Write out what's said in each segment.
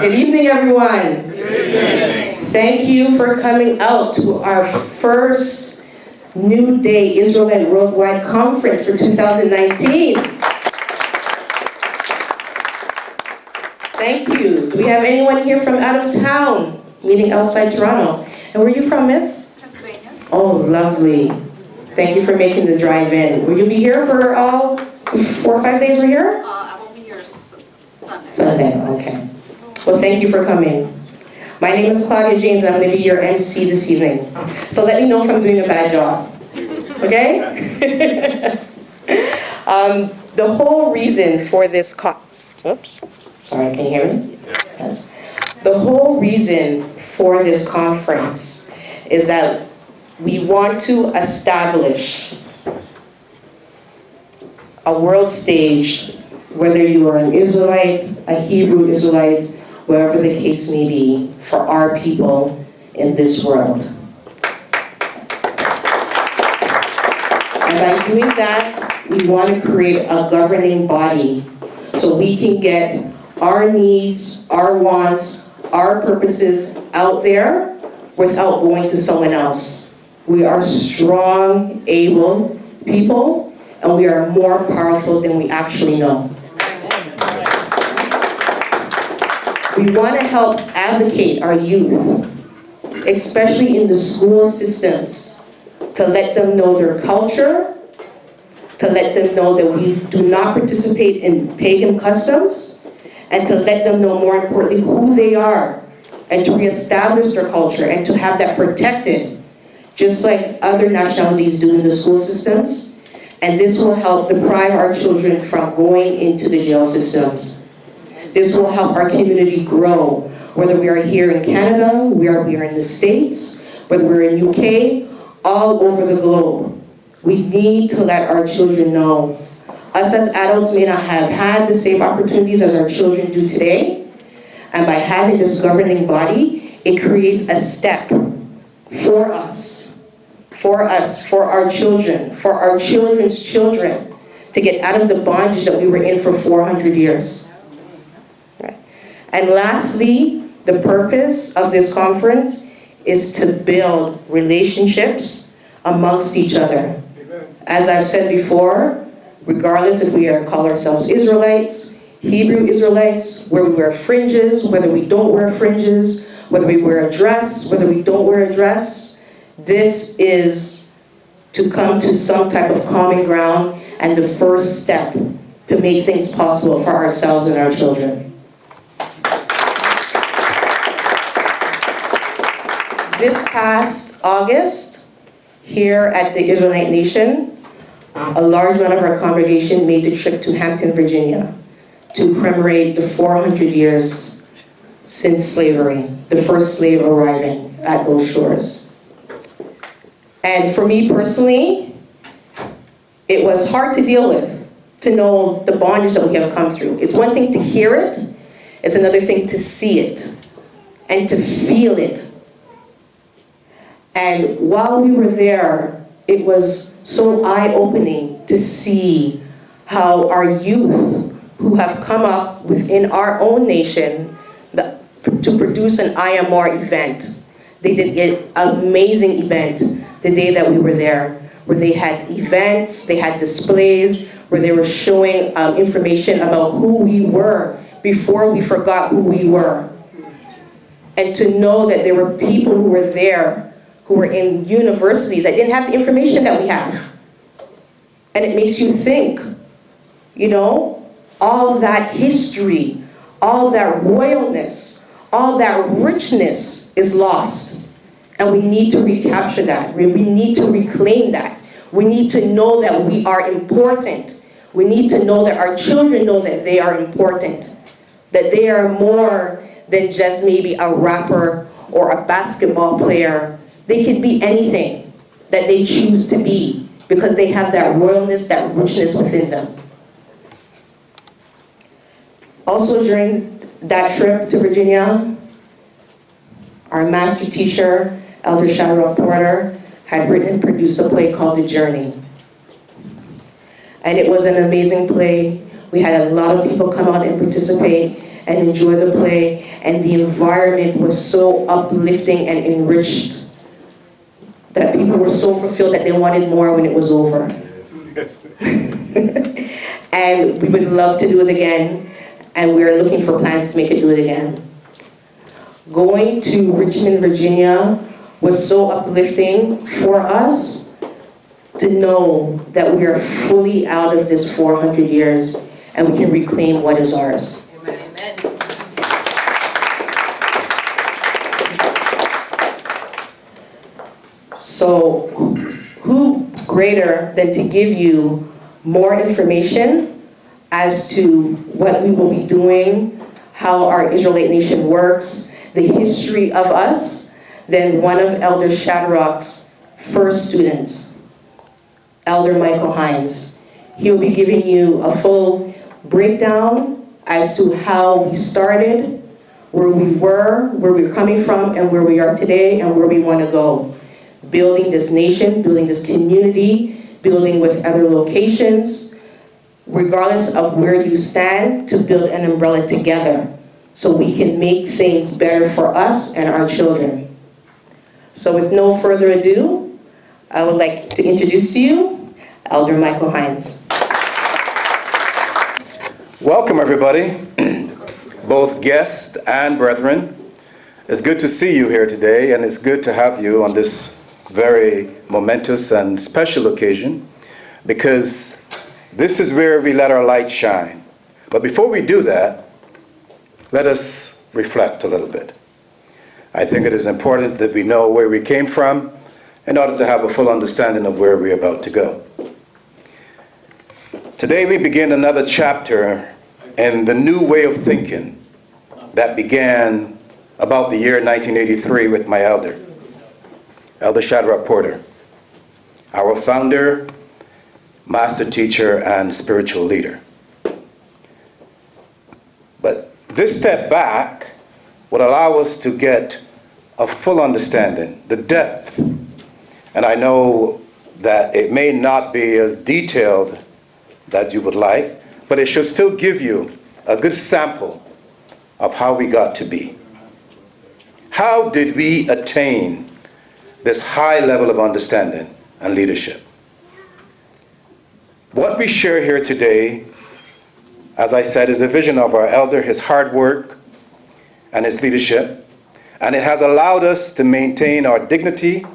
Good evening, everyone. Good evening. Thank you for coming out to our first New Day Israelite Worldwide Conference for 2019. Thank you. Do we have anyone here from out of town, meeting outside Toronto? And where are you from, Miss? Pennsylvania. Oh, lovely. Thank you for making the drive-in. Will you be here for all 4 or 5 days we're here? I won't be here Sunday. Sunday, okay. Well, thank you for coming. My name is Claudia James, and I'm going to be your MC this evening. So let me know if I'm doing a bad job. Okay? The whole reason for this oops. Sorry, can you hear me? Yes. The whole reason for this conference is that we want to establish a world stage, whether you are an Israelite, a Hebrew Israelite, wherever the case may be, for our people in this world. And by doing that, we want to create a governing body so we can get our needs, our wants, our purposes out there without going to someone else. We are strong, able people, and we are more powerful than we actually know. We want to help advocate our youth, especially in the school systems, to let them know their culture, to let them know that we do not participate in pagan customs, and to let them know, more importantly, who they are, and to reestablish their culture, and to have that protected, just like other nationalities do in the school systems. And this will help deprive our children from going into the jail systems. This will help our community grow, whether we are here in Canada, we are in the States, whether we're in UK, all over the globe. We need to let our children know. Us as adults may not have had the same opportunities as our children do today, and by having this governing body, it creates a step for us, for our children, for our children's children, to get out of the bondage that we were in for 400 years. Right. And lastly, the purpose of this conference is to build relationships amongst each other. As I've said before, regardless if we call ourselves Israelites, Hebrew Israelites, where we wear fringes, whether we don't wear fringes, whether we wear a dress, whether we don't wear a dress, this is to come to some type of common ground and the first step to make things possible for ourselves and our children. This past August, here at the Israelite Nation, a large amount of our congregation made the trip to Hampton, Virginia, to commemorate the 400 years since slavery, the first slave arriving at those shores. And for me personally, it was hard to deal with, to know the bondage that we have come through. It's one thing to hear it, it's another thing to see it and to feel it. And while we were there, it was so eye-opening to see how our youth who have come up within our own nation to produce an IMR event. They did an amazing event the day that we were there, where they had events, they had displays, where they were showing information about who we were before we forgot who we were. And to know that there were people who were there who were in universities that didn't have the information that we have. And it makes you think, you know, all that history, all that royalness, all that richness is lost. And we need to recapture that. We need to reclaim that. We need to know that we are important. We need to know that our children know that they are important. That they are more than just maybe a rapper or a basketball player. They could be anything that they choose to be because they have that royalness, that richness within them. Also during that trip to Virginia, our master teacher, Elder Shadrock had written and produced a play called The Journey. And it was an amazing play. We had a lot of people come out and participate. and enjoy the play, and the environment was so uplifting and enriched that people were so fulfilled that they wanted more when it was over. Yes. And we would love to do it again, and we're looking for plans to make it do it again. Going to Richmond, Virginia was so uplifting for us to know that we are fully out of this 400 years and we can reclaim what is ours. Amen. So who greater than to give you more information as to what we will be doing, how our Israelite nation works, the history of us, than one of Elder Shadrock's first students, Elder Michael Hinds. He'll be giving you a full breakdown as to how we started, where we were, where we're coming from, and where we are today, and where we want to go. Building this nation, building this community, building with other locations, regardless of where you stand, to build an umbrella together so we can make things better for us and our children. So with no further ado, I would like to introduce to you Elder Michael Hinds. Welcome, everybody, both guests and brethren. It's good to see you here today, and it's good to have you on this very momentous and special occasion, because this is where we let our light shine. But before we do that, let us reflect a little bit. I think it is important that we know where we came from in order to have a full understanding of where we're about to go. Today we begin another chapter in the new way of thinking that began about the year 1983 with my elder, Elder Shadrock Porter, our founder, master teacher, and spiritual leader. But this step back would allow us to get a full understanding, the depth. And I know that it may not be as detailed as you would like, but it should still give you a good sample of how we got to be. How did we attain this high level of understanding and leadership? What we share here today, as I said, is a vision of our elder, his hard work, and his leadership, and it has allowed us to maintain our dignity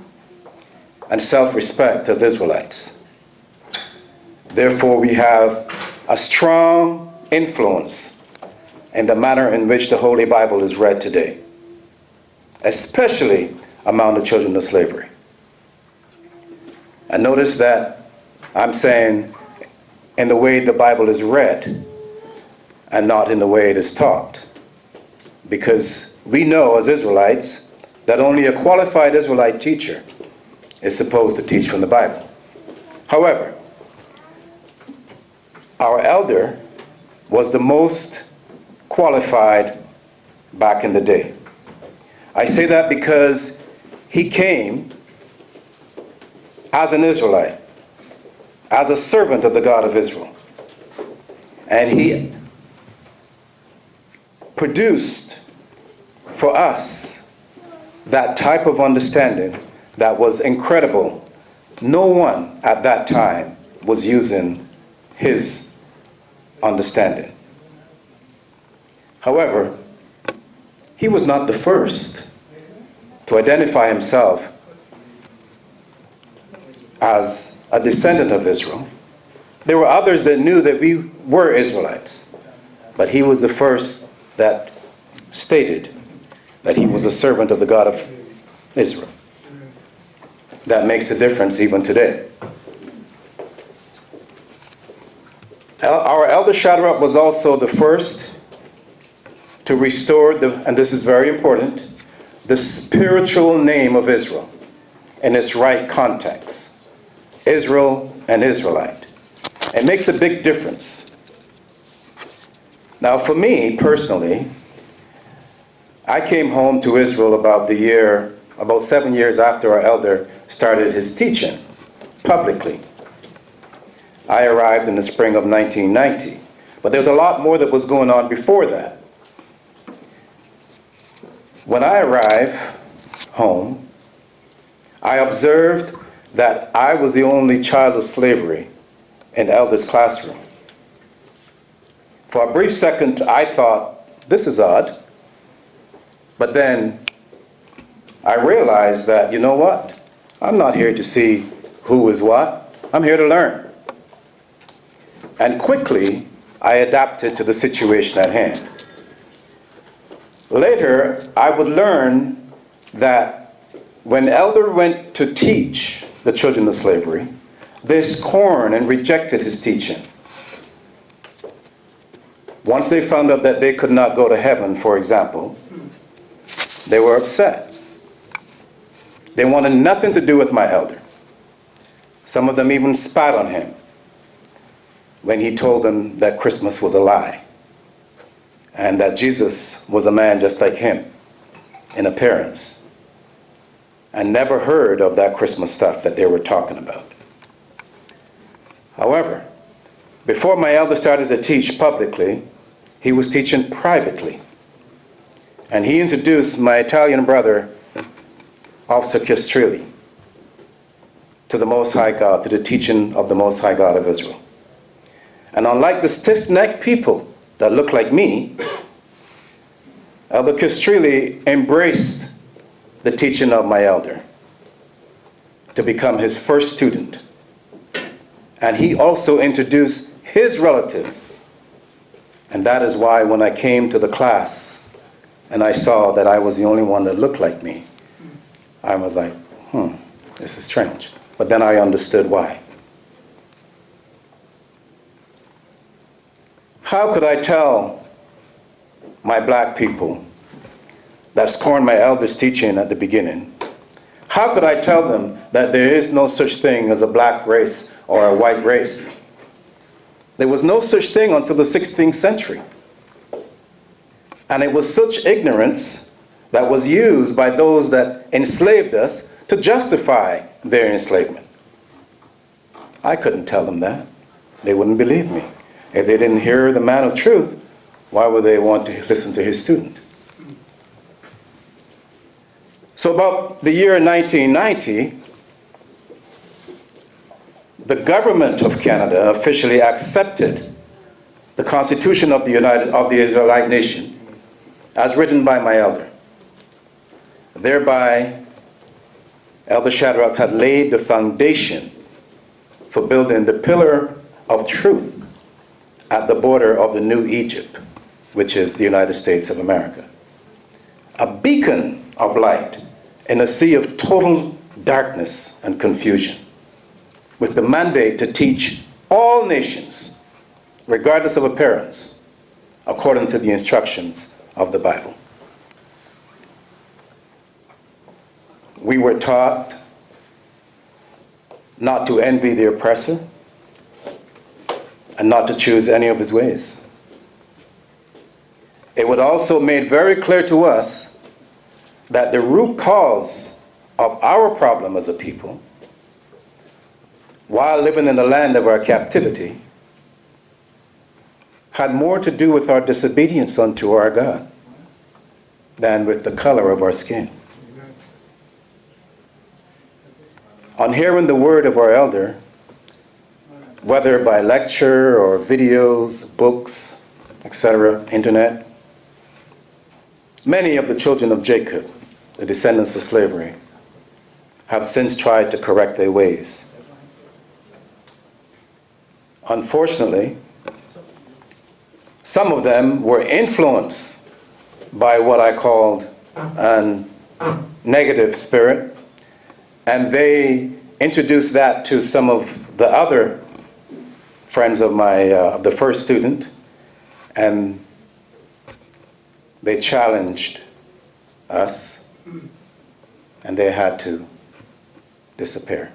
and self-respect as Israelites. Therefore, we have a strong influence in the manner in which the Holy Bible is read today, especially among the children of slavery. And notice that I'm saying in the way the Bible is read and not in the way it is taught, because we know as Israelites that only a qualified Israelite teacher is supposed to teach from the Bible. However, our elder was the most qualified back in the day. I say that because he came as an Israelite, as a servant of the God of Israel. And he produced for us that type of understanding that was incredible. No one at that time was using his understanding. However, he was not the first to identify himself as a descendant of Israel. There were others that knew that we were Israelites, but he was the first that stated that he was a servant of the God of Israel. That makes a difference even today. Our elder Shadrock was also the first to restore, and this is very important, the spiritual name of Israel in its right context. Israel and Israelite. It makes a big difference. Now for me personally, I came home to Israel about 7 years after our elder started his teaching publicly. I arrived in the spring of 1990, but there's a lot more that was going on before that. When I arrived home, I observed that I was the only child of slavery in Elder's classroom. For a brief second, I thought, this is odd. But then I realized that, you know what? I'm not here to see who is what. I'm here to learn. And quickly, I adapted to the situation at hand. Later, I would learn that when Elder went to teach the children of slavery, they scorned and rejected his teaching. Once they found out that they could not go to heaven, for example, they were upset. They wanted nothing to do with my elder. Some of them even spat on him when he told them that Christmas was a lie and that Jesus was a man just like him in appearance, and never heard of that Christmas stuff that they were talking about. However, before my elder started to teach publicly, he was teaching privately. And he introduced my Italian brother, Officer Castrilli, to the Most High God, to the teaching of the Most High God of Israel. And unlike the stiff-necked people that look like me, Elder Castrilli embraced the teaching of my elder to become his first student. And he also introduced his relatives. And that is why when I came to the class and I saw that I was the only one that looked like me, I was like, this is strange. But then I understood why. How could I tell my black people that scorned my elders' teaching at the beginning? How could I tell them that there is no such thing as a black race or a white race? There was no such thing until the 16th century. And it was such ignorance that was used by those that enslaved us to justify their enslavement. I couldn't tell them that. They wouldn't believe me. If they didn't hear the man of truth, why would they want to listen to his student? So about the year 1990, the government of Canada officially accepted the Constitution of the Israelite nation as written by my elder. Thereby, Elder Shadrock had laid the foundation for building the pillar of truth at the border of the new Egypt, which is the United States of America. A beacon of light in a sea of total darkness and confusion, with the mandate to teach all nations, regardless of appearance, according to the instructions of the Bible. We were taught not to envy the oppressor and not to choose any of his ways. It was also made very clear to us that the root cause of our problem as a people, while living in the land of our captivity, had more to do with our disobedience unto our God than with the color of our skin. On hearing the word of our elder, whether by lecture or videos, books, etc., internet, many of the children of Jacob, the descendants of slavery, have since tried to correct their ways. Unfortunately, some of them were influenced by what I called a negative spirit, and they introduced that to some of the other friends of the first student, and they challenged us, and they had to disappear.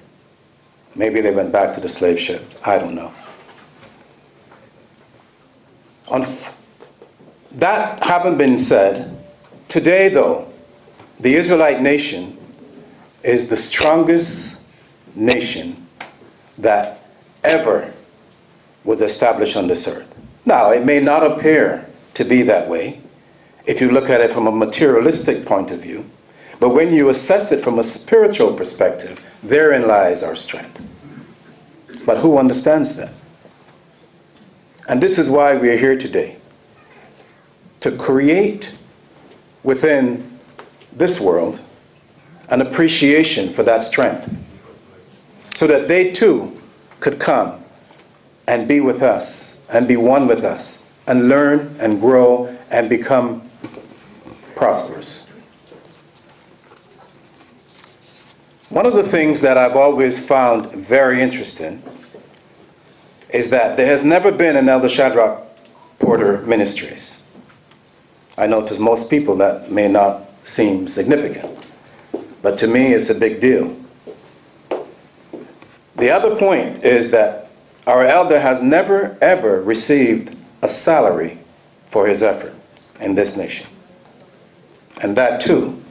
Maybe they went back to the slave ship. I don't know. That having been said, today though, the Israelite nation is the strongest nation that ever was established on this earth. Now, it may not appear to be that way, if you look at it from a materialistic point of view. But when you assess it from a spiritual perspective, therein lies our strength. But who understands that? And this is why we are here today, to create within this world an appreciation for that strength, so that they too could come and be with us and be one with us and learn and grow and become prosperous. One of the things that I've always found very interesting is that there has never been an Elder Shadrock Porter Ministries. I know to most people that may not seem significant, but to me it's a big deal. The other point is that our elder has never ever received a salary for his effort in this nation. And that too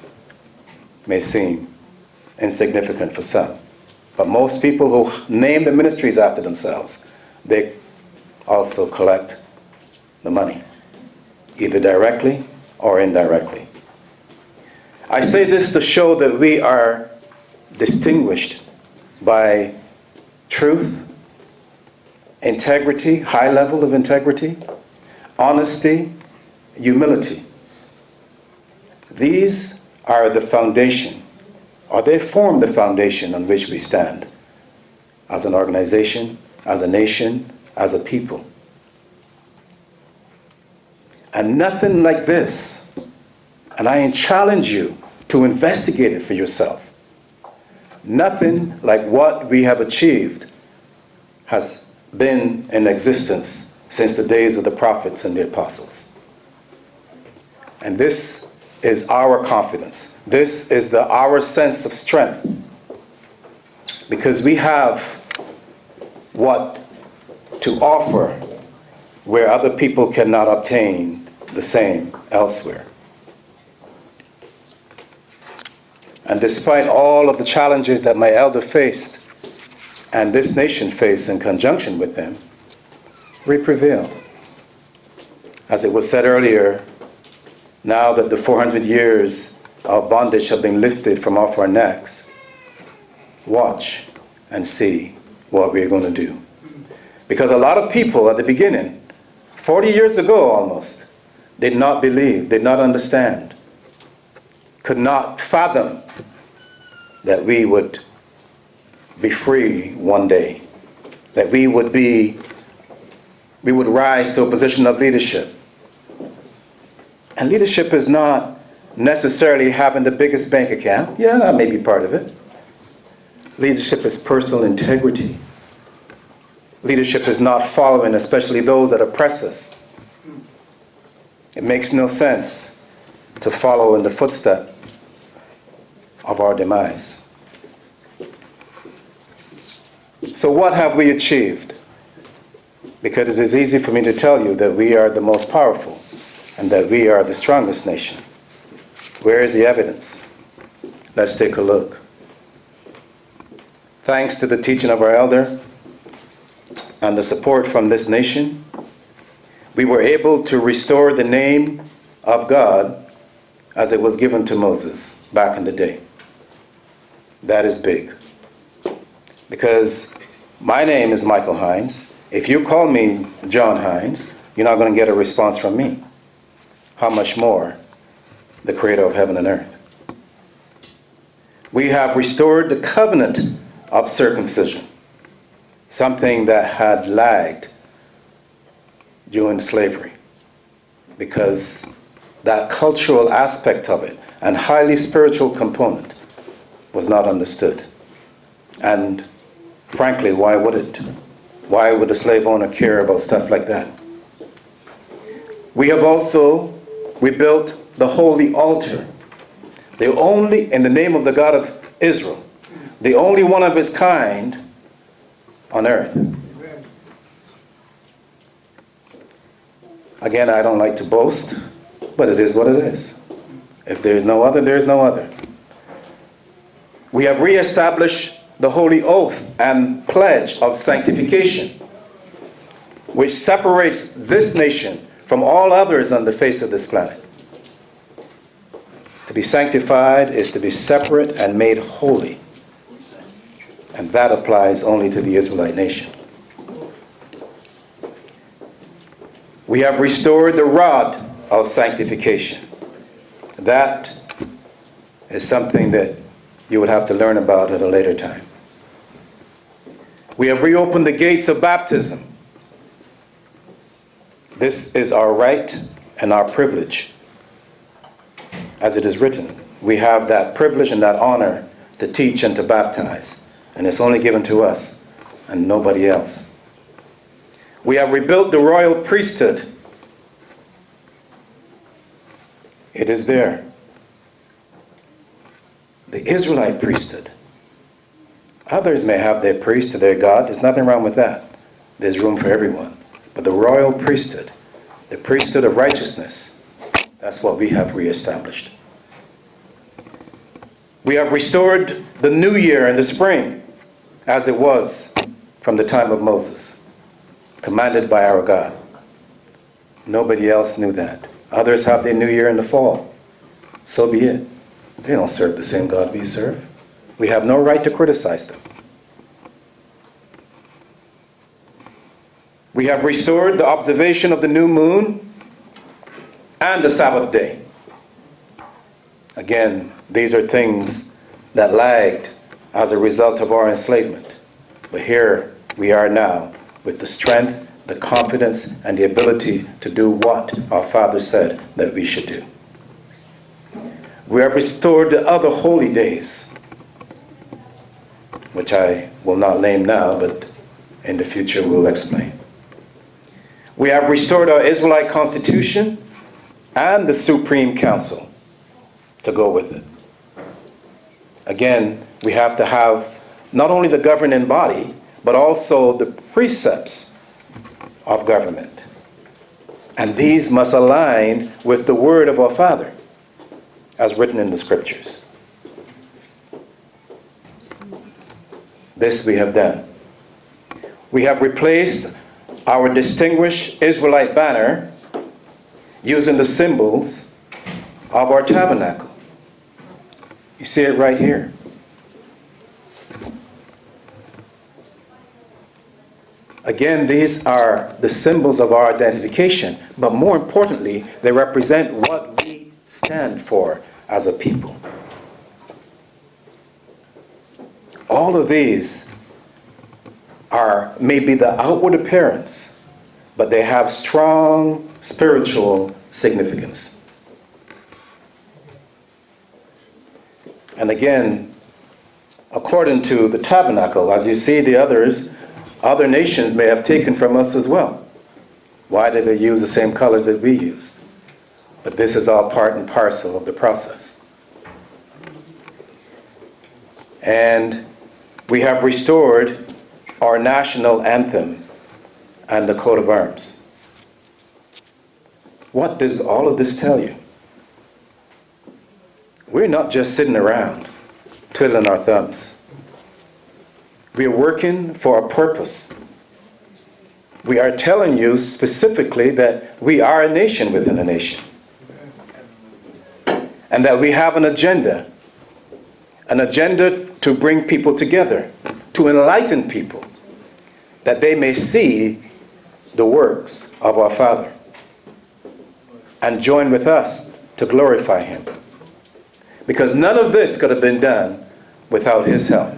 may seem insignificant for some. But most people who name the ministries after themselves, they also collect the money, either directly or indirectly. I say this to show that we are distinguished by truth, integrity, high level of integrity, honesty, humility. These are the foundation, or they form the foundation on which we stand as an organization, as a nation, as a people. And nothing like this, and I challenge you to investigate it for yourself. Nothing like what we have achieved has been in existence since the days of the prophets and the apostles. And this is our confidence. This is our sense of strength. Because we have what to offer where other people cannot obtain the same elsewhere. And despite all of the challenges that my elder faced and this nation faced in conjunction with him, we prevailed. As it was said earlier, now that the 400 years of bondage have been lifted from off our necks, watch and see what we're going to do. Because a lot of people at the beginning, 40 years ago almost, did not believe, did not understand, could not fathom that we would be free one day, that we would rise to a position of leadership. And leadership is not necessarily having the biggest bank account. Yeah, that may be part of it. Leadership is personal integrity. Leadership is not following, especially those that oppress us. It makes no sense to follow in the footsteps of our demise. So what have we achieved? Because it is easy for me to tell you that we are the most powerful and that we are the strongest nation. Where is the evidence? Let's take a look. Thanks to the teaching of our elder and the support from this nation, we were able to restore the name of God as it was given to Moses back in the day. That is big. Because my name is Michael Hinds. If you call me John Hinds, you're not going to get a response from me. How much more the Creator of heaven and earth? We have restored the covenant of circumcision, something that had lagged during slavery, because that cultural aspect of it and highly spiritual component was not understood. And frankly, why would it? Why would a slave owner care about stuff like that? We have also rebuilt the holy altar, the only, in the name of the God of Israel, the only one of its kind on earth. Again, I don't like to boast, but it is what it is. If there is no other, there is no other. We have reestablished the holy oath and pledge of sanctification, which separates this nation from all others on the face of this planet. To be sanctified is to be separate and made holy. And that applies only to the Israelite nation. We have restored the rod of sanctification. That is something that you would have to learn about at a later time. We have reopened the gates of baptism. This is our right and our privilege. As it is written, we have that privilege and that honor to teach and to baptize. And it's only given to us and nobody else. We have rebuilt the royal priesthood. It is there. The Israelite priesthood. Others may have their priest to their God. There's nothing wrong with that. There's room for everyone. But the royal priesthood, the priesthood of righteousness, that's what we have reestablished. We have restored the new year in the spring, as it was from the time of Moses, commanded by our God. Nobody else knew that. Others have their new year in the fall. So be it. They don't serve the same God we serve. We have no right to criticize them. We have restored the observation of the new moon and the Sabbath day. Again, these are things that lagged as a result of our enslavement. But here we are now with the strength, the confidence, and the ability to do what our Father said that we should do. We have restored the other holy days, which I will not name now, but in the future we'll explain. We have restored our Israelite Constitution and the Supreme Council to go with it. Again, we have to have not only the governing body, but also the precepts of government. And these must align with the word of our Father, as written in the scriptures. This we have done. We have replaced our distinguished Israelite banner using the symbols of our tabernacle. You see it right here. Again, these are the symbols of our identification, but more importantly, they represent what we stand for as a people. All of these are maybe the outward appearance, but they have strong spiritual significance. And again, according to the tabernacle, as you see the others, other nations may have taken from us as well. Why did they use the same colors that we use? But this is all part and parcel of the process. And we have restored our national anthem and the coat of arms. What does all of this tell you? We're not just sitting around twiddling our thumbs. We are working for a purpose. We are telling you specifically that we are a nation within a nation. And that we have an agenda to bring people together, to enlighten people, that they may see the works of our Father and join with us to glorify Him. Because none of this could have been done without His help.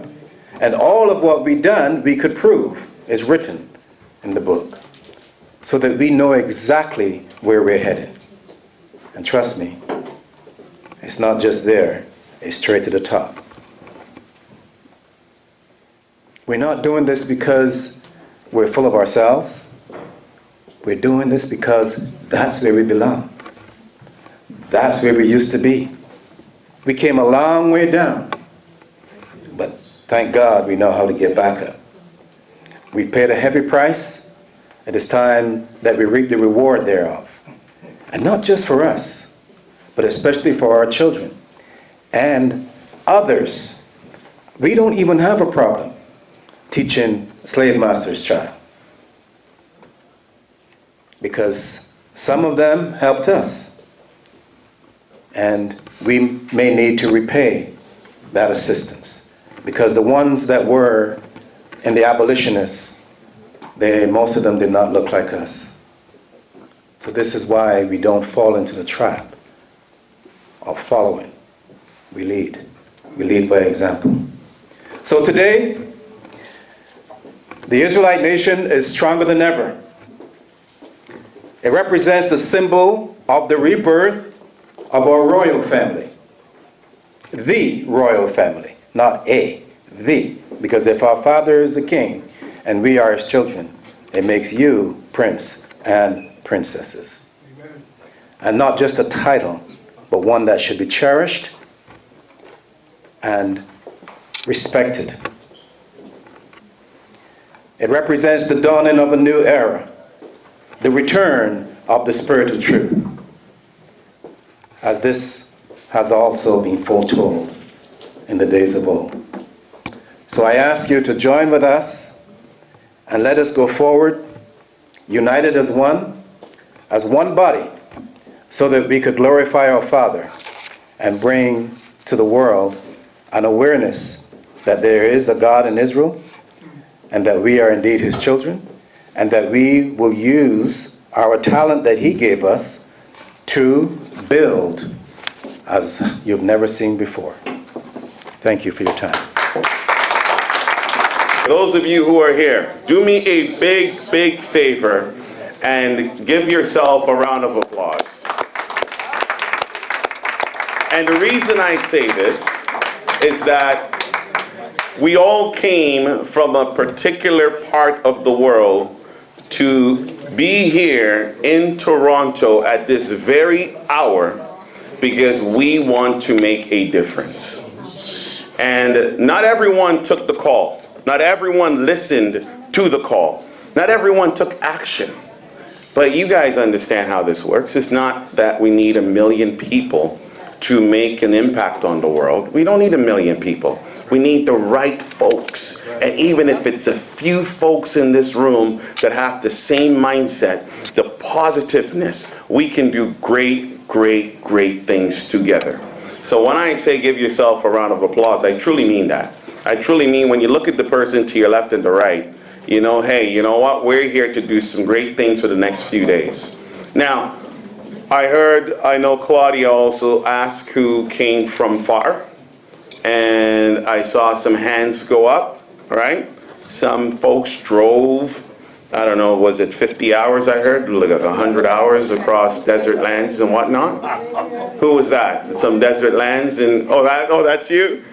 And all of what we've done, we could prove, is written in the book, so that we know exactly where we're headed. And trust me, it's not just there, it's straight to the top. We're not doing this because we're full of ourselves. We're doing this because that's where we belong. That's where we used to be. We came a long way down, but thank God we know how to get back up. We paid a heavy price. It is time that we reap the reward thereof. And not just for us, but especially for our children and others. We don't even have a problem teaching slave master's child, because some of them helped us. And we may need to repay that assistance. Because the ones that were in the abolitionists, most of them did not look like us. So this is why we don't fall into the trap of following. We lead. We lead by example. So today, the Israelite nation is stronger than ever. It represents the symbol of the rebirth of our royal family. The royal family, not the. Because if our father is the king and we are his children, it makes you prince and princesses. Amen. And not just a title, but one that should be cherished and respected. It represents the dawning of a new era, the return of the Spirit of truth, as this has also been foretold in the days of old. So I ask you to join with us and let us go forward, united as one body, so that we could glorify our Father and bring to the world an awareness that there is a God in Israel, and that we are indeed his children, and that we will use our talent that he gave us to build as you've never seen before. Thank you for your time. Those of you who are here, do me a big favor and give yourself a round of applause. And the reason I say this is that we all came from a particular part of the world to be here in Toronto at this very hour because we want to make a difference. And not everyone took the call. Not everyone listened to the call. Not everyone took action. But you guys understand how this works. It's not that we need 1 million people to make an impact on the world. We don't need 1 million people. We need the right folks. And even if it's a few folks in this room that have the same mindset, the positiveness, we can do great things together. So when I say give yourself a round of applause, I truly mean that. I truly mean when you look at the person to your left and the right, you know, hey, you know what? We're here to do some great things for the next few days. Now, I know Claudia also asked who came from far. And I saw some hands go up, right? Some folks drove, I don't know, was it 50 hours I heard? Like 100 hours across desert lands and whatnot. Who was that? Some desert lands and, that's you?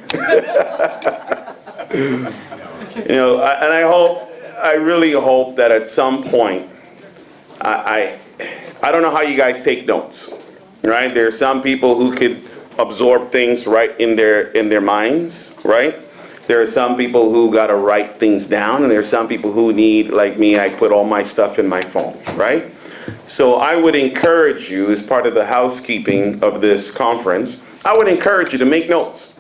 You know, and I really hope that at some point, I don't know how you guys take notes, right? There are some people who could absorb things right in their minds, right? There are some people who got to write things down, and there are some people who need, like me, I put all my stuff in my phone, right? So I would encourage you, as part of the housekeeping of this conference, I would encourage you to make notes.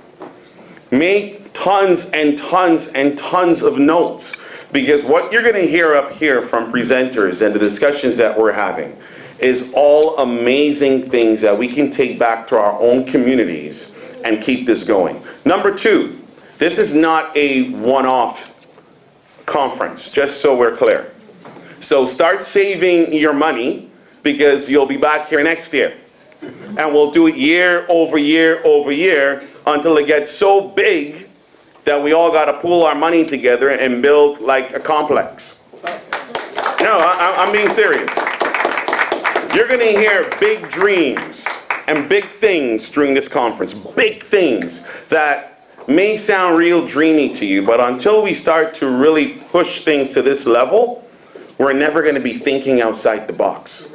Make tons and tons and tons of notes, because what you're going to hear up here from presenters and the discussions that we're having is all amazing things that we can take back to our own communities and keep this going. Number 2, this is not a one-off conference, just so we're clear. So start saving your money, because you'll be back here next year. And we'll do it year over year over year until it gets so big that we all got to pool our money together and build like a complex. No, I'm being serious. You're going to hear big dreams and big things during this conference. Big things that may sound real dreamy to you, but until we start to really push things to this level, we're never going to be thinking outside the box.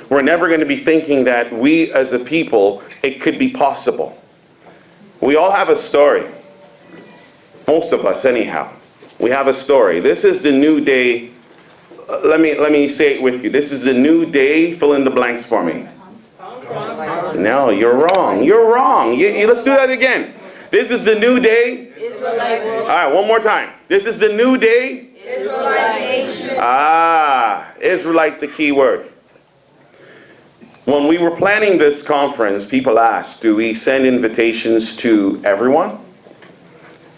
We're never going to be thinking that we as a people, it could be possible. We all have a story. Most of us anyhow. We have a story. This is the new day. Let me say it with you. This is a new day. Fill in the blanks for me. No, you're wrong. You're wrong. Let's do that again. This is the new day. Israelite world. All right, one more time. This is the new day. Israelite nation. Israelite's the key word. When we were planning this conference, people asked, do we send invitations to everyone?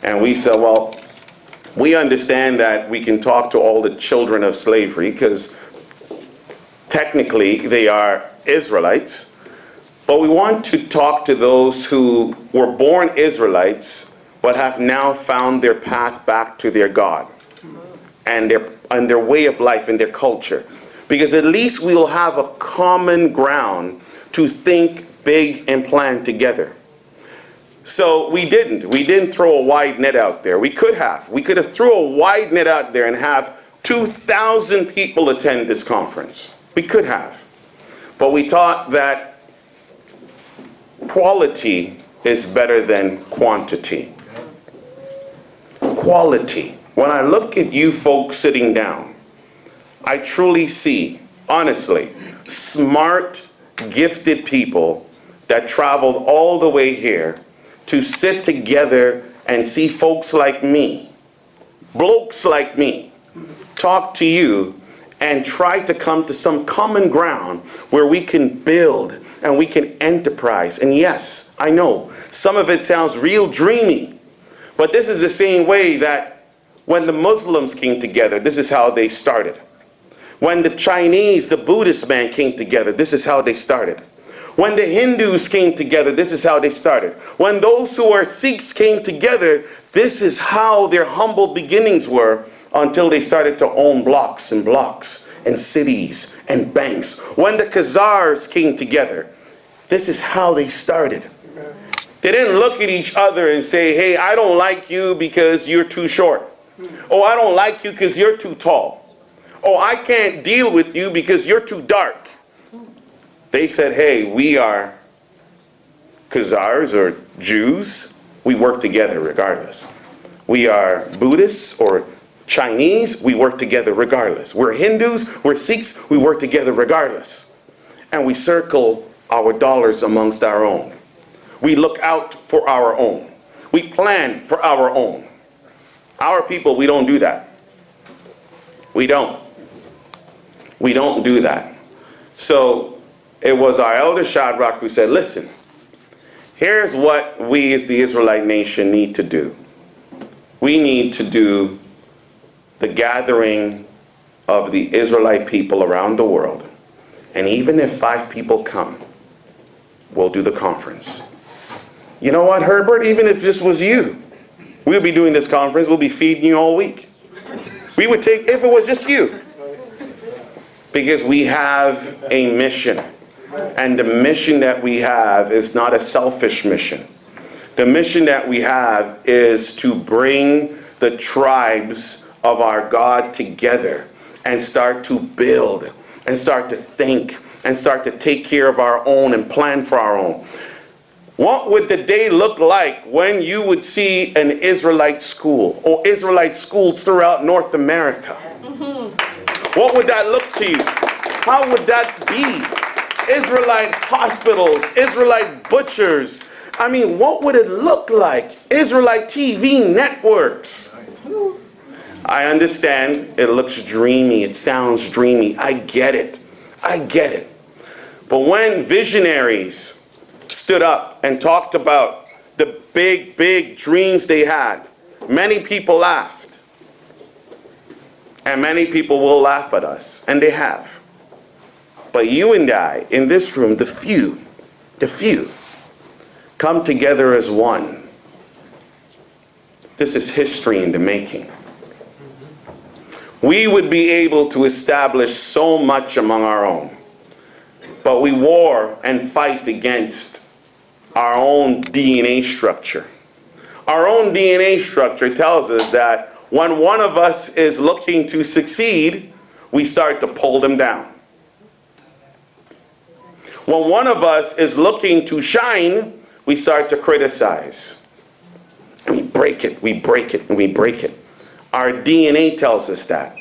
And we said, well, we understand that we can talk to all the children of slavery because technically they are Israelites, but we want to talk to those who were born Israelites but have now found their path back to their God and their way of life and their culture. Because at least we'll have a common ground to think big and plan together. So we didn't throw a wide net out there. We could have threw a wide net out there and have 2,000 people attend this conference. We could have. But we thought that quality is better than quantity. Quality. When I look at you folks sitting down, I truly see, honestly, smart, gifted people that traveled all the way here to sit together and see folks like me, blokes like me, talk to you and try to come to some common ground where we can build and we can enterprise. And yes, I know, some of it sounds real dreamy, but this is the same way that when the Muslims came together, this is how they started. When the Chinese, the Buddhist man came together, this is how they started. When the Hindus came together, this is how they started. When those who are Sikhs came together, this is how their humble beginnings were until they started to own blocks and cities and banks. When the Khazars came together, this is how they started. They didn't look at each other and say, hey, I don't like you because you're too short. Oh, I don't like you because you're too tall. Oh, I can't deal with you because you're too dark. They said, hey, we are Khazars or Jews. We work together regardless. We are Buddhists or Chinese. We work together regardless. We're Hindus. We're Sikhs. We work together regardless. And we circle our dollars amongst our own. We look out for our own. We plan for our own. Our people, we don't do that. We don't. We don't do that. So it was our elder Shadrock who said, listen, here's what we as the Israelite nation need to do. We need to do the gathering of the Israelite people around the world. And even if 5 people come, we'll do the conference. You know what, Herbert? Even if this was you, we'll be doing this conference. We'll be feeding you all week. We would take, if it was just you. Because we have a mission. And the mission that we have is not a selfish mission. The mission that we have is to bring the tribes of our God together and start to build and start to think and start to take care of our own and plan for our own. What would the day look like when you would see an Israelite school or Israelite schools throughout North America? What would that look to you? How would that be? Israelite hospitals, Israelite butchers. I mean, what would it look like? Israelite TV networks. I understand it looks dreamy. It sounds dreamy. I get it. I get it. But when visionaries stood up and talked about the big, big dreams they had, many people laughed. And many people will laugh at us. And they have. But you and I, in this room, the few, come together as one. This is history in the making. We would be able to establish so much among our own. But we war and fight against our own DNA structure. Our own DNA structure tells us that when one of us is looking to succeed, we start to pull them down. When one of us is looking to shine, we start to criticize. And we break it, we break it, and we break it. Our DNA tells us that.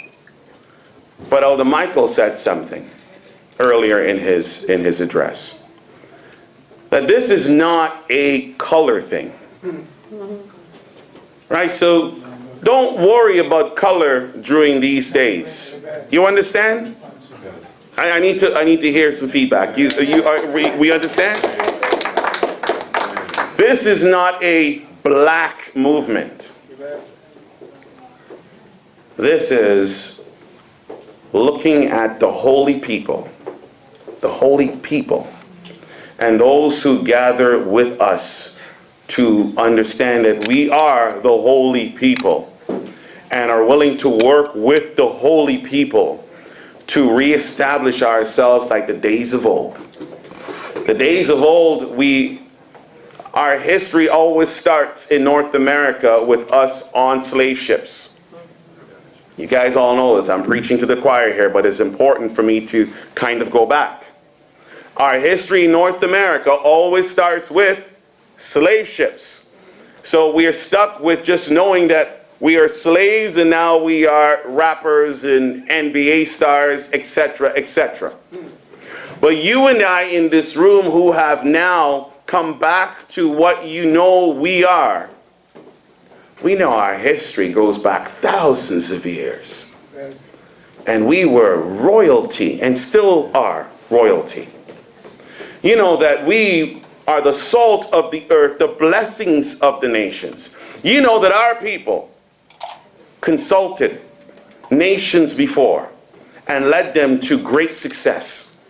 But Elder Michael said something earlier in his address. That this is not a color thing. Right? So don't worry about color during these days. You understand? I need to hear some feedback. We understand? This is not a black movement. This is looking at the holy people, and those who gather with us to understand that we are the holy people and are willing to work with the holy people to reestablish ourselves like the days of old. The days of old, our history always starts in North America with us on slave ships. You guys all know this. I'm preaching to the choir here, but it's important for me to kind of go back. Our history in North America always starts with slave ships. So we are stuck with just knowing that we are slaves and now we are rappers and NBA stars, etc., etc. But you and I in this room who have now come back to what you know we are, we know our history goes back thousands of years. And we were royalty and still are royalty. You know that we are the salt of the earth, the blessings of the nations. You know that our people consulted nations before and led them to great success.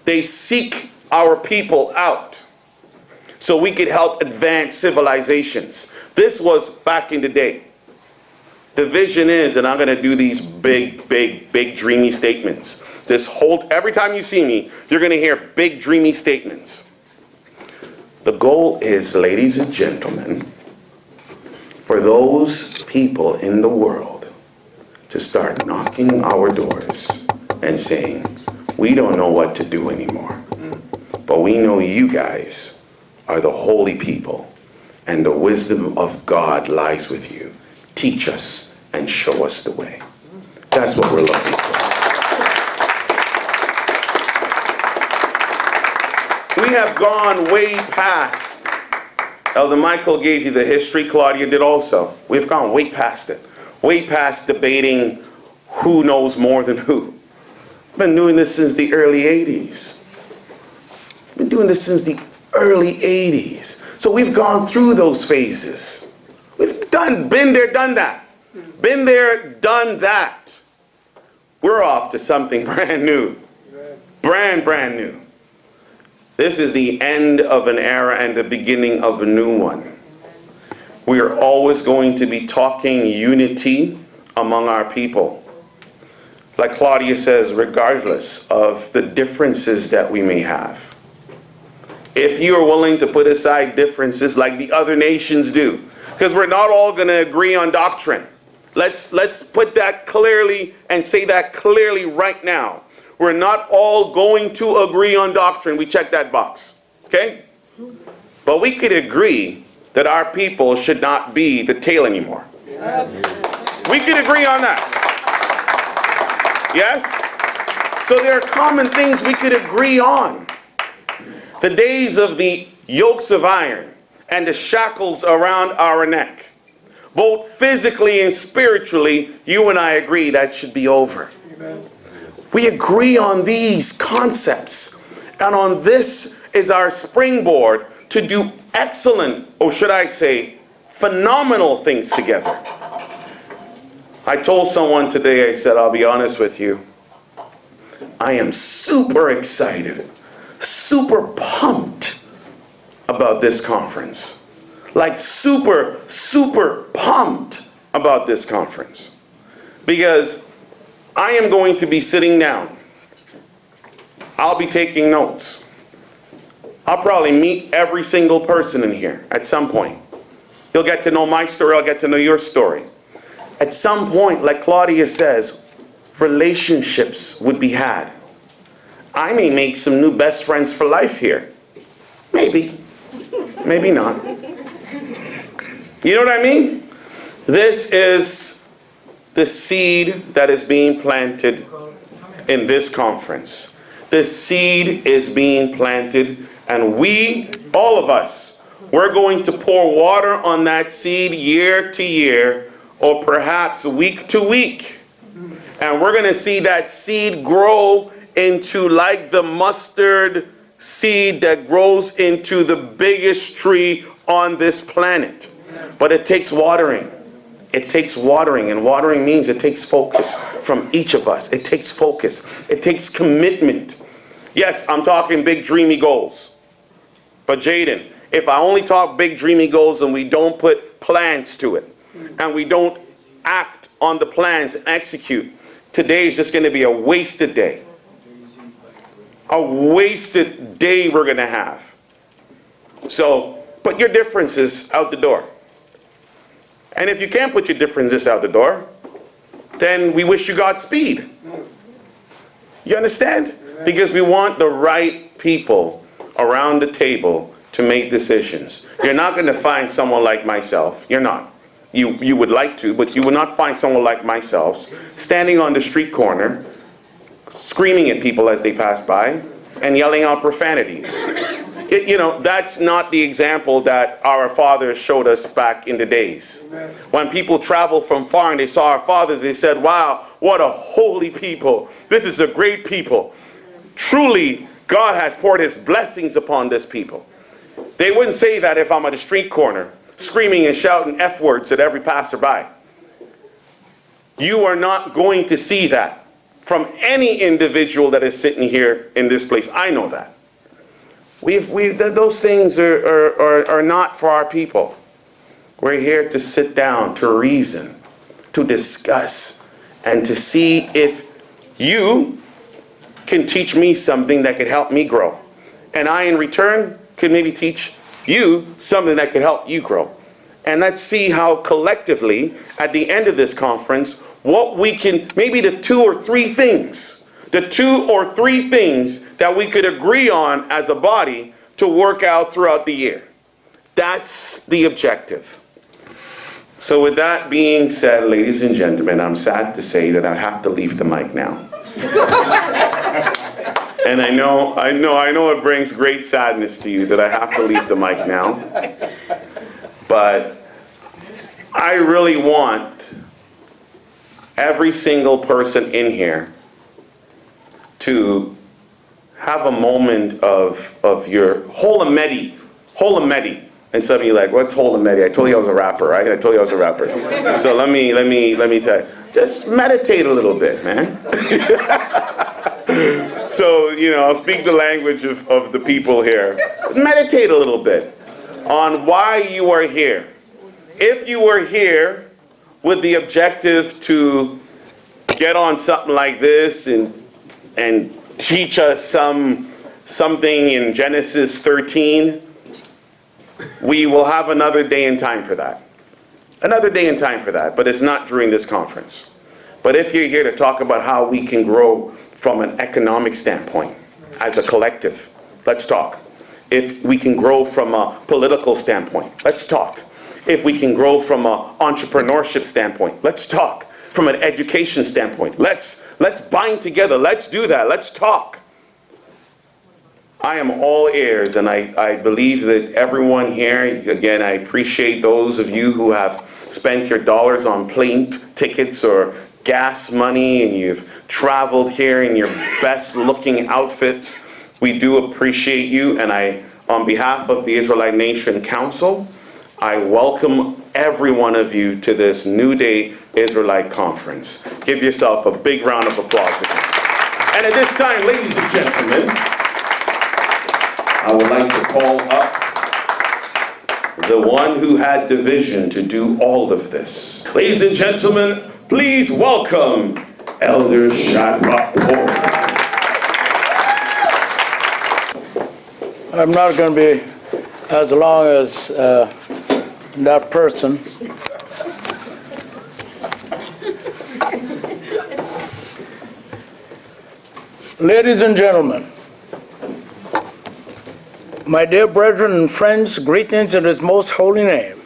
They seek our people out so we could help advance civilizations. This was back in the day. The vision is, and I'm going to do these big, dreamy statements. Every time you see me, you're going to hear big, dreamy statements. The goal is, ladies and gentlemen, for those people in the world to start knocking our doors and saying, we don't know what to do anymore, but we know you guys are the holy people, and the wisdom of God lies with you. Teach us and show us the way. That's what we're looking for. We have gone way past. Elder Michael gave you the history, Claudia did also. We've gone way past it. Way past debating who knows more than who. I've been doing this since the early 80s. So we've gone through those phases. We've been there, done that. Been there, done that. We're off to something brand new. Brand new. This is the end of an era and the beginning of a new one. We are always going to be talking unity among our people. Like Claudia says, regardless of the differences that we may have. If you are willing to put aside differences like the other nations do, because we're not all going to agree on doctrine. Let's put that clearly and say that clearly right now. We're not all going to agree on doctrine. We check that box. Okay? But we could agree that our people should not be the tail anymore. We could agree on that. Yes? So there are common things we could agree on. The days of the yokes of iron and the shackles around our neck, both physically and spiritually, you and I agree that should be over. Amen. We agree on these concepts, and on this is our springboard to do excellent, or should I say, phenomenal things together. I told someone today, I said, I'll be honest with you, I am super excited, super pumped about this conference. Like super pumped about this conference. Because I am going to be sitting down. I'll be taking notes. I'll probably meet every single person in here at some point. You'll get to know my story, I'll get to know your story. At some point, like Claudia says, relationships would be had. I may make some new best friends for life here. Maybe. Maybe not. You know what I mean? This is the seed that is being planted in this conference. The seed is being planted, and we, all of us, we're going to pour water on that seed year to year, or perhaps week to week. And we're going to see that seed grow into like the mustard seed that grows into the biggest tree on this planet. But it takes watering. It takes watering, and watering means it takes focus from each of us. It takes focus. It takes commitment. Yes, I'm talking big dreamy goals. But Jaden, if I only talk big dreamy goals and we don't put plans to it, and we don't act on the plans and execute, today is just going to be a wasted day. A wasted day we're going to have. So put your differences out the door. And if you can't put your differences out the door, then we wish you Godspeed. You understand? Because we want the right people around the table to make decisions. You're not going to find someone like myself. You're not. You would like to, but you would not find someone like myself standing on the street corner, screaming at people as they pass by, and yelling out profanities. That's not the example that our fathers showed us back in the days. When people traveled from far and they saw our fathers, they said, wow, what a holy people. This is a great people. Truly, God has poured his blessings upon this people. They wouldn't say that if I'm at a street corner, screaming and shouting F words at every passerby. You are not going to see that from any individual that is sitting here in this place. I know that. Those things are not for our people. We're here to sit down, to reason, to discuss, and to see if you can teach me something that could help me grow. And I, in return, could maybe teach you something that could help you grow. And let's see how collectively, at the end of this conference, what we can, maybe the two or three things that we could agree on as a body to work out throughout the year. That's the objective. So with that being said, ladies and gentlemen, I'm sad to say that I have to leave the mic now. And I know it brings great sadness to you that I have to leave the mic now. But I really want every single person in here to have a moment of your Holamedi. And some of you are like, what's Holamedi? I told you I was a rapper, right? I told you I was a rapper. So let me tell you. Just meditate a little bit, man. So, I'll speak the language of the people here. Meditate a little bit on why you are here. If you were here with the objective to get on something like this and teach us something in Genesis 13, we will have another day and time for that. Another day and time for that, but it's not during this conference. But if you're here to talk about how we can grow from an economic standpoint, as a collective, let's talk. If we can grow from a political standpoint, let's talk. If we can grow from an entrepreneurship standpoint, let's talk. From an education standpoint, let's bind together. Let's do that. Let's talk. I am all ears, and I believe that everyone here, again, I appreciate those of you who have spent your dollars on plane tickets or gas money, and you've traveled here in your best looking outfits. We do appreciate you, and on behalf of the Israelite Nation Council, I welcome every one of you to this New Day Israelite Conference. Give yourself a big round of applause again. And at this time, ladies and gentlemen, I would like to call up the one who had the vision to do all of this. Ladies and gentlemen, please welcome Elder Shadrock. I'm not going to be as long as that person. Ladies and gentlemen, my dear brethren and friends, greetings in his most holy name,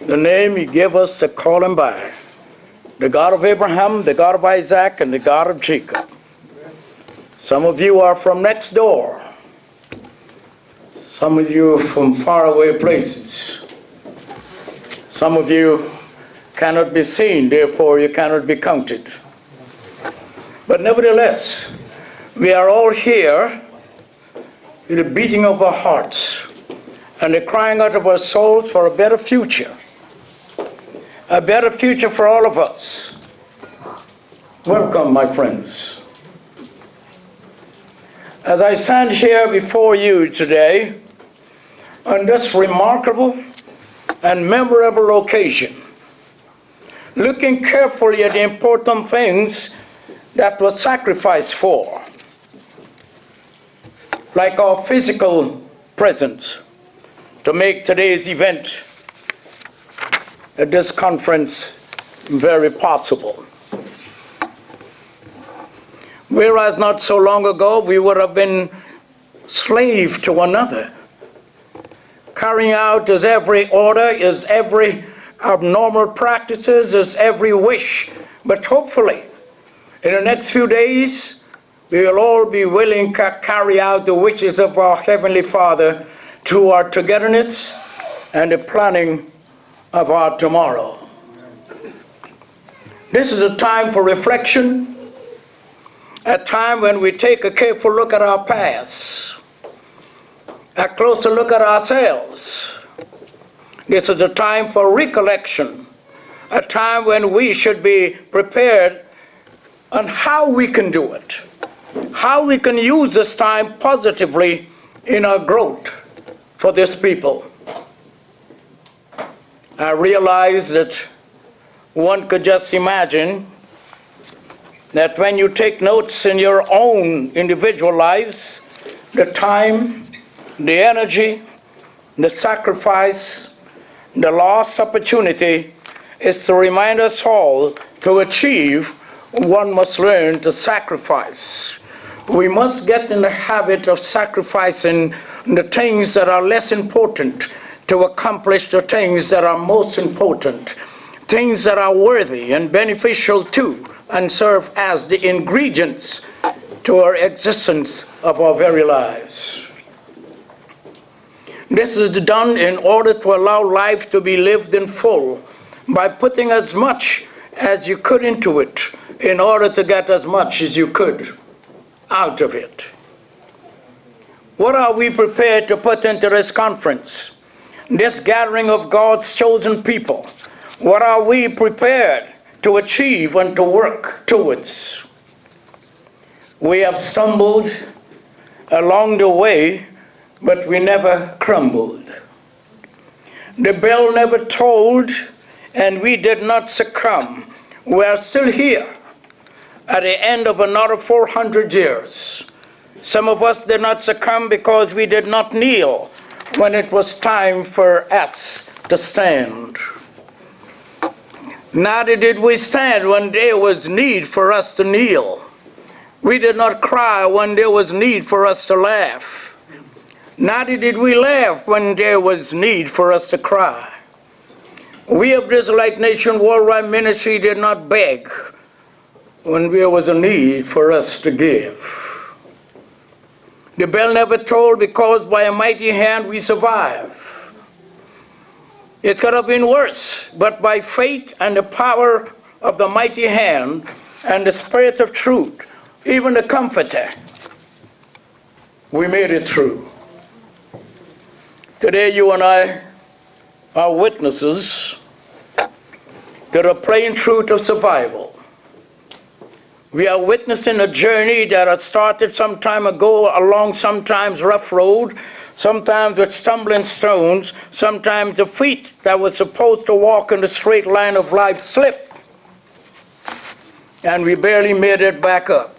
the name he gave us to call him by, the God of Abraham, the God of Isaac, and the God of Jacob. Some of you are from next door. Some of you are from faraway places. Some of you cannot be seen, therefore you cannot be counted. But nevertheless, we are all here with the beating of our hearts and the crying out of our souls for a better future for all of us. Welcome, my friends. As I stand here before you today on this remarkable and memorable occasion, looking carefully at the important things that was sacrificed for, like our physical presence, to make today's event at this conference very possible. Whereas not so long ago we would have been slave to another, carrying out as every order, as every abnormal practices, as every wish. But hopefully, in the next few days, we will all be willing to carry out the wishes of our Heavenly Father through our togetherness and the planning of our tomorrow. This is a time for reflection, a time when we take a careful look at our past, a closer look at ourselves. This is a time for recollection, a time when we should be prepared on how we can do it, how we can use this time positively in our growth for this people. I realize that one could just imagine that when you take notes in your own individual lives, the time, the energy, the sacrifice, the lost opportunity is to remind us all to achieve, one must learn to sacrifice. We must get in the habit of sacrificing the things that are less important to accomplish the things that are most important, things that are worthy and beneficial to and serve as the ingredients to our existence of our very lives. This is done in order to allow life to be lived in full by putting as much as you could into it in order to get as much as you could out of it. What are we prepared to put into this conference, this gathering of God's chosen people? What are we prepared to achieve and to work towards? We have stumbled along the way, but we never crumbled. The bell never tolled, and we did not succumb. We are still here at the end of another 400 years. Some of us did not succumb because we did not kneel when it was time for us to stand. Neither did we stand when there was need for us to kneel. We did not cry when there was need for us to laugh. Neither did we laugh when there was need for us to cry. We of the Israelite Nation Worldwide Ministry did not beg when there was a need for us to give. The bell never tolled because by a mighty hand we survived. It could have been worse, but by faith and the power of the mighty hand and the Spirit of truth, even the Comforter, we made it through. Today you and I are witnesses to the plain truth of survival. We are witnessing a journey that had started some time ago along sometimes rough road, sometimes with stumbling stones, sometimes the feet that were supposed to walk in the straight line of life slipped. And we barely made it back up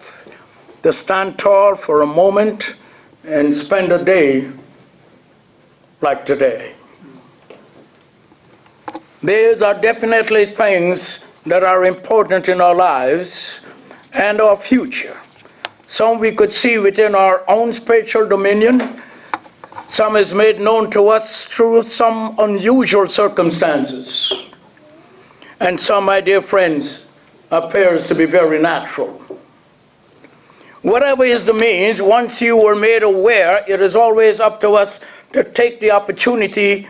to stand tall for a moment and spend a day like today. These are definitely things that are important in our lives and our future. Some we could see within our own spiritual dominion. Some is made known to us through some unusual circumstances. And some, my dear friends, appears to be very natural. Whatever is the means, once you were made aware, it is always up to us to take the opportunity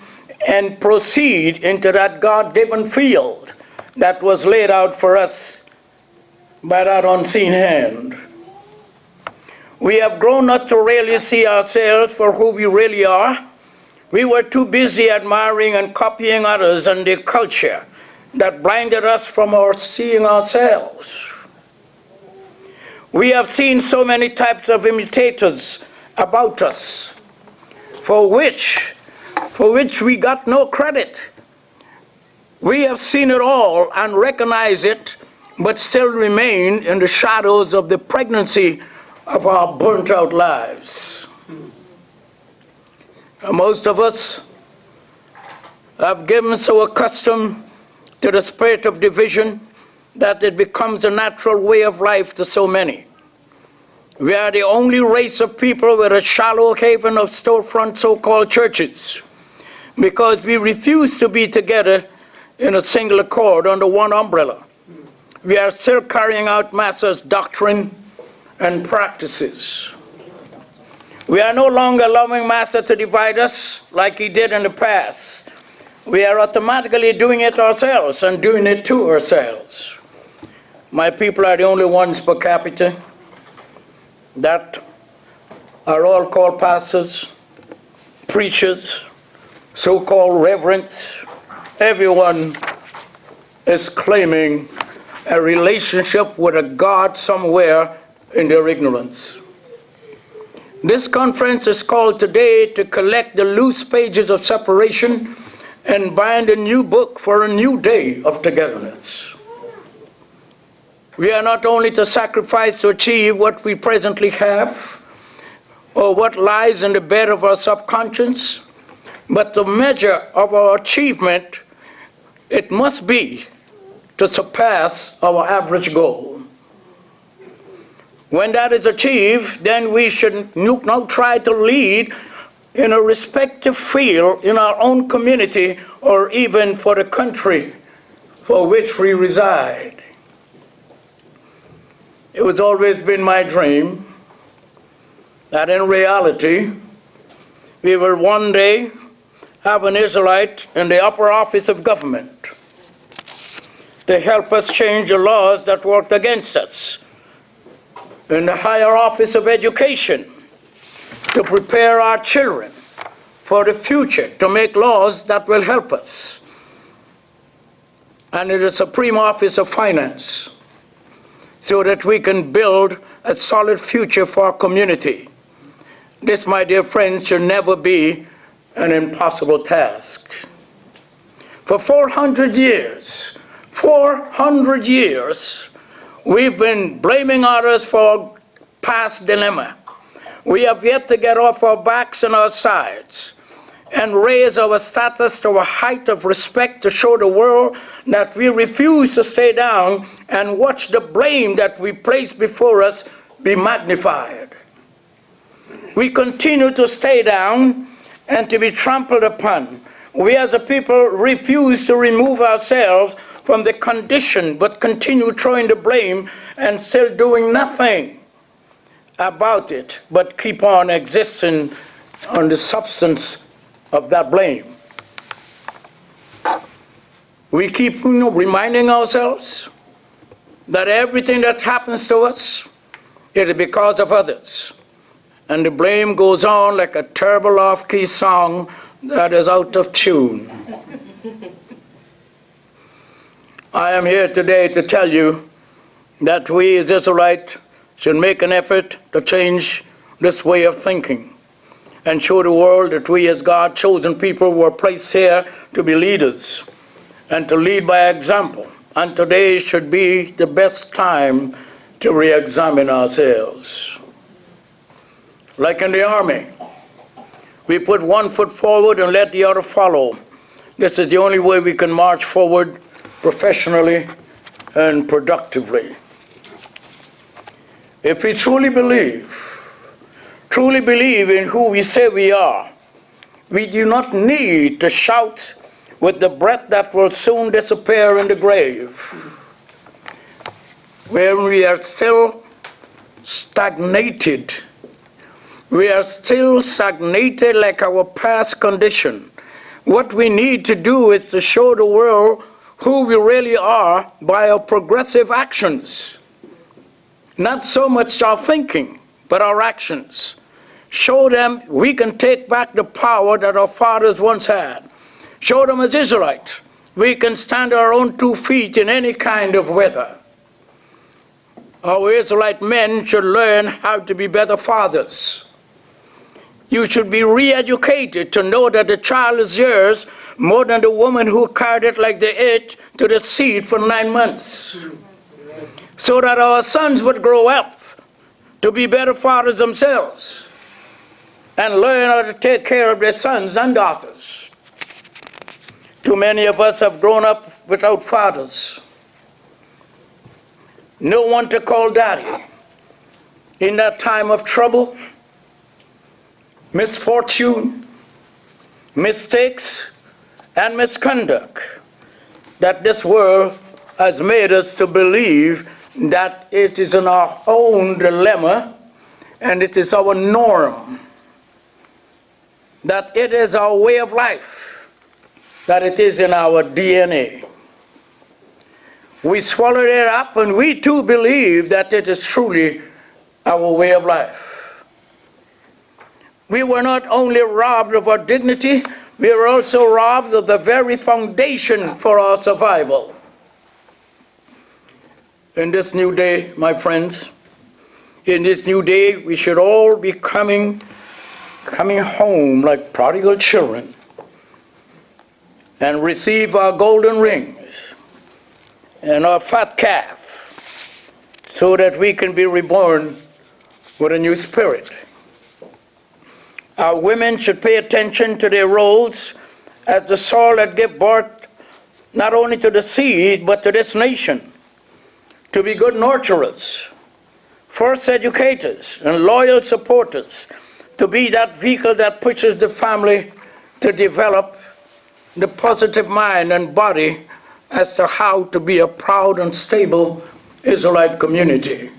and proceed into that God-given field that was laid out for us by that unseen hand. We have grown not to really see ourselves for who we really are. We were too busy admiring and copying others and their culture that blinded us from our seeing ourselves. We have seen so many types of imitators about us, for which we got no credit. We have seen it all and recognize it, but still remain in the shadows of the pregnancy of our burnt out lives. Most of us have given so accustomed to the spirit of division that it becomes a natural way of life to so many. We are the only race of people with a shallow haven of storefront so-called churches, because we refuse to be together in a single accord under one umbrella. We are still carrying out Master's doctrine and practices. We are no longer allowing Master to divide us like he did in the past. We are automatically doing it ourselves and doing it to ourselves. My people are the only ones per capita that are all called pastors, preachers, so-called reverends. Everyone is claiming a relationship with a God somewhere in their ignorance. This conference is called today to collect the loose pages of separation and bind a new book for a new day of togetherness. We are not only to sacrifice to achieve what we presently have or what lies in the bed of our subconscious, but the measure of our achievement, it must be to surpass our average goal. When that is achieved, then we should now try to lead in a respective field in our own community or even for the country for which we reside. It has always been my dream that in reality we will one day have an Israelite in the upper office of government to help us change the laws that worked against us, in the higher office of education, to prepare our children for the future, to make laws that will help us, and in the supreme office of finance, so that we can build a solid future for our community. This, my dear friends, should never be an impossible task. For 400 years, we've been blaming others for past dilemma. We have yet to get off our backs and our sides and raise our status to a height of respect to show the world that we refuse to stay down and watch the blame that we place before us be magnified. We continue to stay down and to be trampled upon. We as a people refuse to remove ourselves from the condition, but continue throwing the blame and still doing nothing about it, but keep on existing on the substance of that blame. We keep reminding ourselves that everything that happens to us, it is because of others. And the blame goes on like a terrible off-key song that is out of tune. I am here today to tell you that we as Israelites should make an effort to change this way of thinking and show the world that we as God's chosen people were placed here to be leaders and to lead by example. And today should be the best time to re-examine ourselves. Like in the army, we put one foot forward and let the other follow. This is the only way we can march forward professionally and productively. If we truly believe in who we say we are, we do not need to shout with the breath that will soon disappear in the grave, where we are still stagnated. We are still stagnated like our past condition. What we need to do is to show the world who we really are by our progressive actions. Not so much our thinking, but our actions. Show them we can take back the power that our fathers once had. Show them as Israelites we can stand on our own 2 feet in any kind of weather. Our Israelite men should learn how to be better fathers. You should be re-educated to know that the child is yours more than the woman who carried it like they ate to the seed for 9 months. So that our sons would grow up to be better fathers themselves and learn how to take care of their sons and daughters. Too many of us have grown up without fathers. No one to call daddy in that time of trouble, misfortune, mistakes, and misconduct that this world has made us to believe that it is in our own dilemma and it is our norm, that it is our way of life, that it is in our DNA. We swallow it up and we too believe that it is truly our way of life. We were not only robbed of our dignity, we were also robbed of the very foundation for our survival. In this new day, my friends, in this new day, we should all be coming home like prodigal children and receive our golden rings and our fat calf so that we can be reborn with a new spirit. Our women should pay attention to their roles as the soil that give birth not only to the seed but to this nation, to be good nurturers, first educators, and loyal supporters, to be that vehicle that pushes the family to develop the positive mind and body as to how to be a proud and stable Israelite community.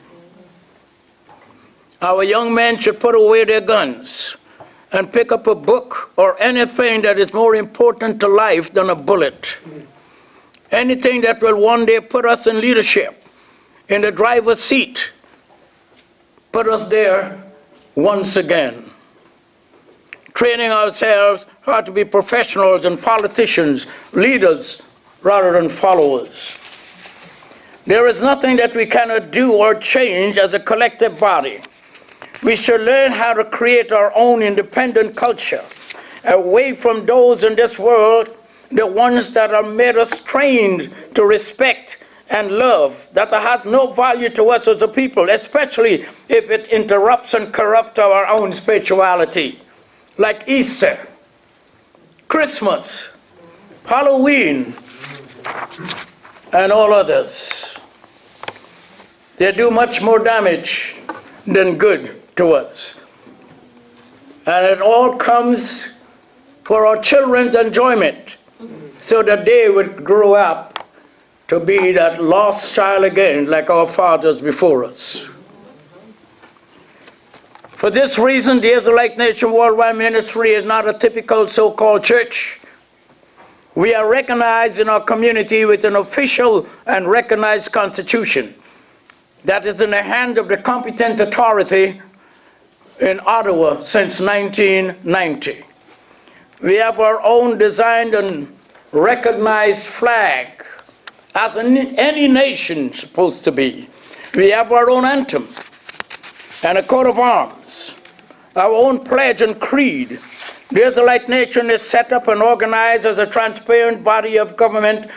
Our young men should put away their guns and pick up a book or anything that is more important to life than a bullet. Anything that will one day put us in leadership, in the driver's seat, put us there once again. Training ourselves how to be professionals and politicians, leaders rather than followers. There is nothing that we cannot do or change as a collective body. We should learn how to create our own independent culture, away from those in this world, the ones that are made us trained to respect and love, that has no value to us as a people, especially if it interrupts and corrupts our own spirituality, like Easter, Christmas, Halloween, and all others. They do much more damage than good to us. And it all comes for our children's enjoyment, so that they would grow up to be that lost child again, like our fathers before us. For this reason, the Israelite Nation Worldwide Ministry is not a typical so-called church. We are recognized in our community with an official and recognized constitution that is in the hand of the competent authority in Ottawa since 1990. We have our own designed and recognized flag, as any nation is supposed to be. We have our own anthem and a coat of arms, our own pledge and creed. The Israelite nation is set up and organized as a transparent body of government,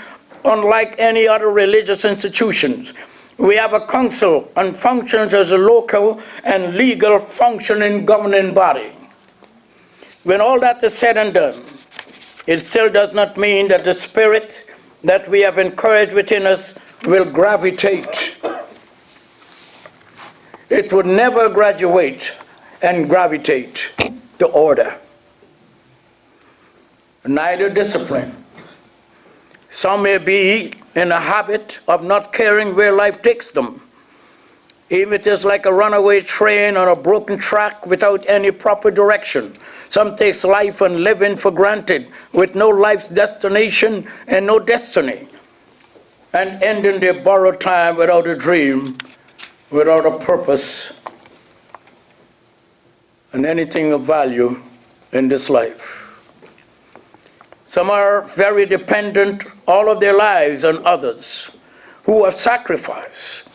unlike any other religious institutions. We have a council and functions as a local and legal functioning governing body. When all that is said and done, it still does not mean that the spirit that we have encouraged within us will gravitate. It would never graduate and gravitate to order, neither discipline. Some may be in a habit of not caring where life takes them. Even it is like a runaway train on a broken track without any proper direction. Some takes life and living for granted with no life's destination and no destiny, and ending their borrowed time without a dream without a purpose and anything of value in this life. Some are very dependent all of their lives on others who have sacrificed.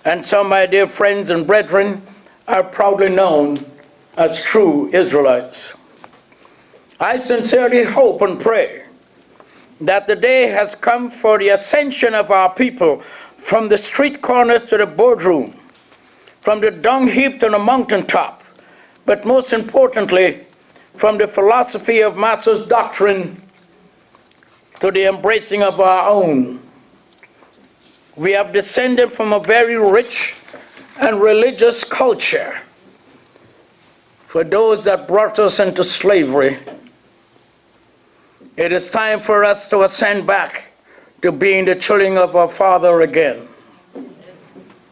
And some, my dear friends and brethren, are proudly known as true Israelites. I sincerely hope and pray that the day has come for the ascension of our people from the street corners to the boardroom, from the dung heap to the mountaintop, but most importantly, from the philosophy of Master's doctrine to the embracing of our own. We have descended from a very rich and religious culture. For those that brought us into slavery, it is time for us to ascend back to being the children of our Father again.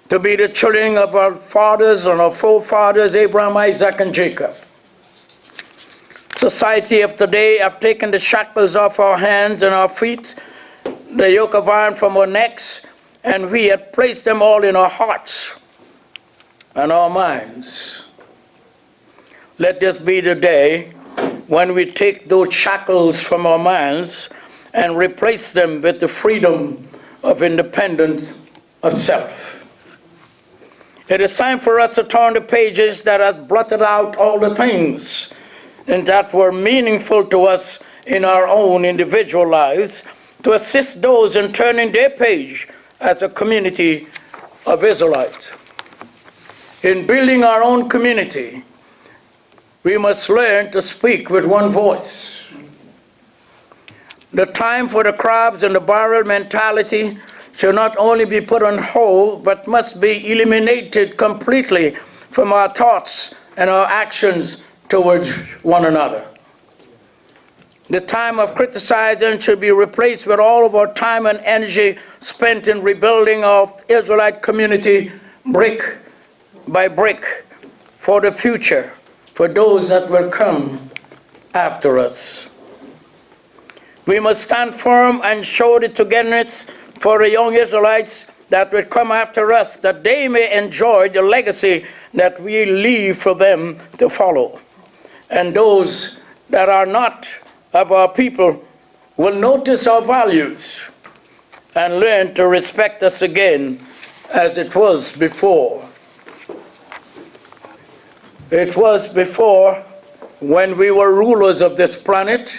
To be the children of our fathers and our forefathers, Abraham, Isaac, and Jacob. Society of today have taken the shackles off our hands and our feet, the yoke of iron from our necks, and we have placed them all in our hearts and our minds. Let this be the day when we take those shackles from our minds and replace them with the freedom of independence of self. It is time for us to turn the pages that have blotted out all the things and that were meaningful to us in our own individual lives, to assist those in turning their page as a community of Israelites. In building our own community, we must learn to speak with one voice. The time for the crabs and the barrel mentality should not only be put on hold, but must be eliminated completely from our thoughts and our actions towards one another. The time of criticizing should be replaced with all of our time and energy spent in rebuilding our Israelite community brick by brick for the future, for those that will come after us. We must stand firm and show the togetherness for the young Israelites that will come after us, that they may enjoy the legacy that we leave for them to follow. And those that are not of our people will notice our values and learn to respect us again as it was before. It was before when we were rulers of this planet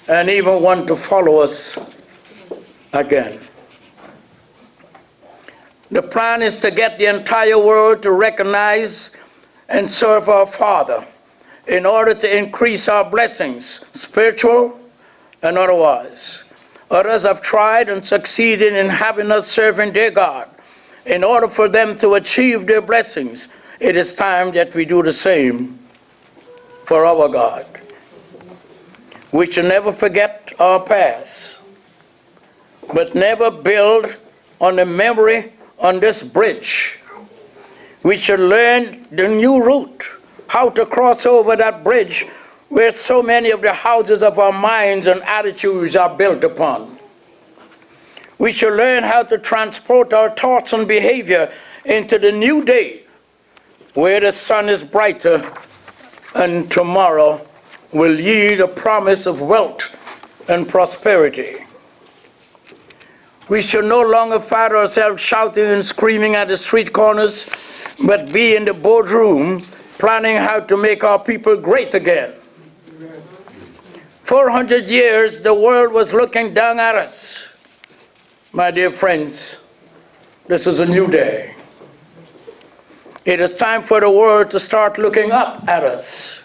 and even want to follow us again. The plan is to get the entire world to recognize and serve our Father in order to increase our blessings, spiritual and otherwise. Others have tried and succeeded in having us serving their God. In order for them to achieve their blessings, it is time that we do the same for our God. We should never forget our past, but never build on the memory on this bridge. We should learn the new route, how to cross over that bridge where so many of the houses of our minds and attitudes are built upon. We should learn how to transport our thoughts and behavior into the new day where the sun is brighter and tomorrow will yield a promise of wealth and prosperity. We should no longer find ourselves shouting and screaming at the street corners, but be in the boardroom planning how to make our people great again. 400 years, the world was looking down at us. My dear friends, this is a new day. It is time for the world to start looking up at us.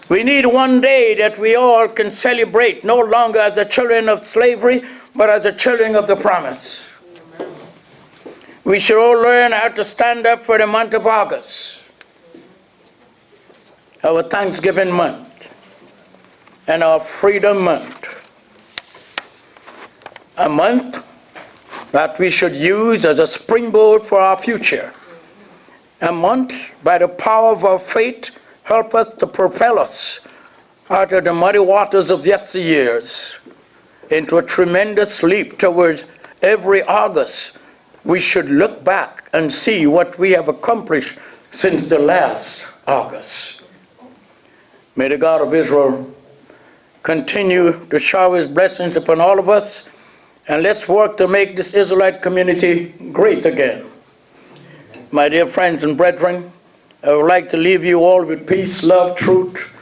We need one day that we all can celebrate, no longer as the children of slavery, but as the children of the promise. We should all learn how to stand up for the month of August, our Thanksgiving month, and our Freedom Month. A month that we should use as a springboard for our future. A month, by the power of our faith, help us to propel us out of the muddy waters of yesteryears into a tremendous leap towards every August. We should look back and see what we have accomplished since the last August. May the God of Israel continue to shower his blessings upon all of us, and let's work to make this Israelite community great again. My dear friends and brethren, I would like to leave you all with peace, love, truth,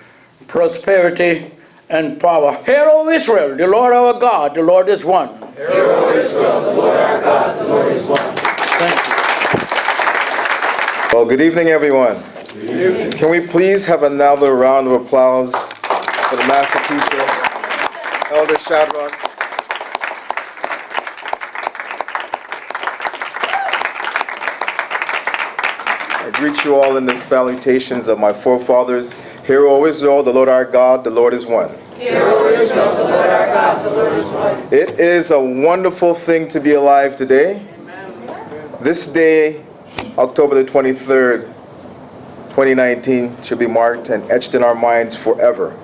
prosperity, and power. Hear, O Israel, the Lord our God, the Lord is one. Hear, O Israel, the Lord our God, the Lord is one. Thank you. Well, good evening, everyone. Good evening. Can we please have another round of applause for the master teacher, Elder Shadrock? I greet you all in the salutations of my forefathers. Hear, O Israel, the Lord our God, the Lord is one. Hear, O Israel, the Lord our God, the Lord is one. It is a wonderful thing to be alive today. This day, October the 23rd, 2019, should be marked and etched in our minds forever.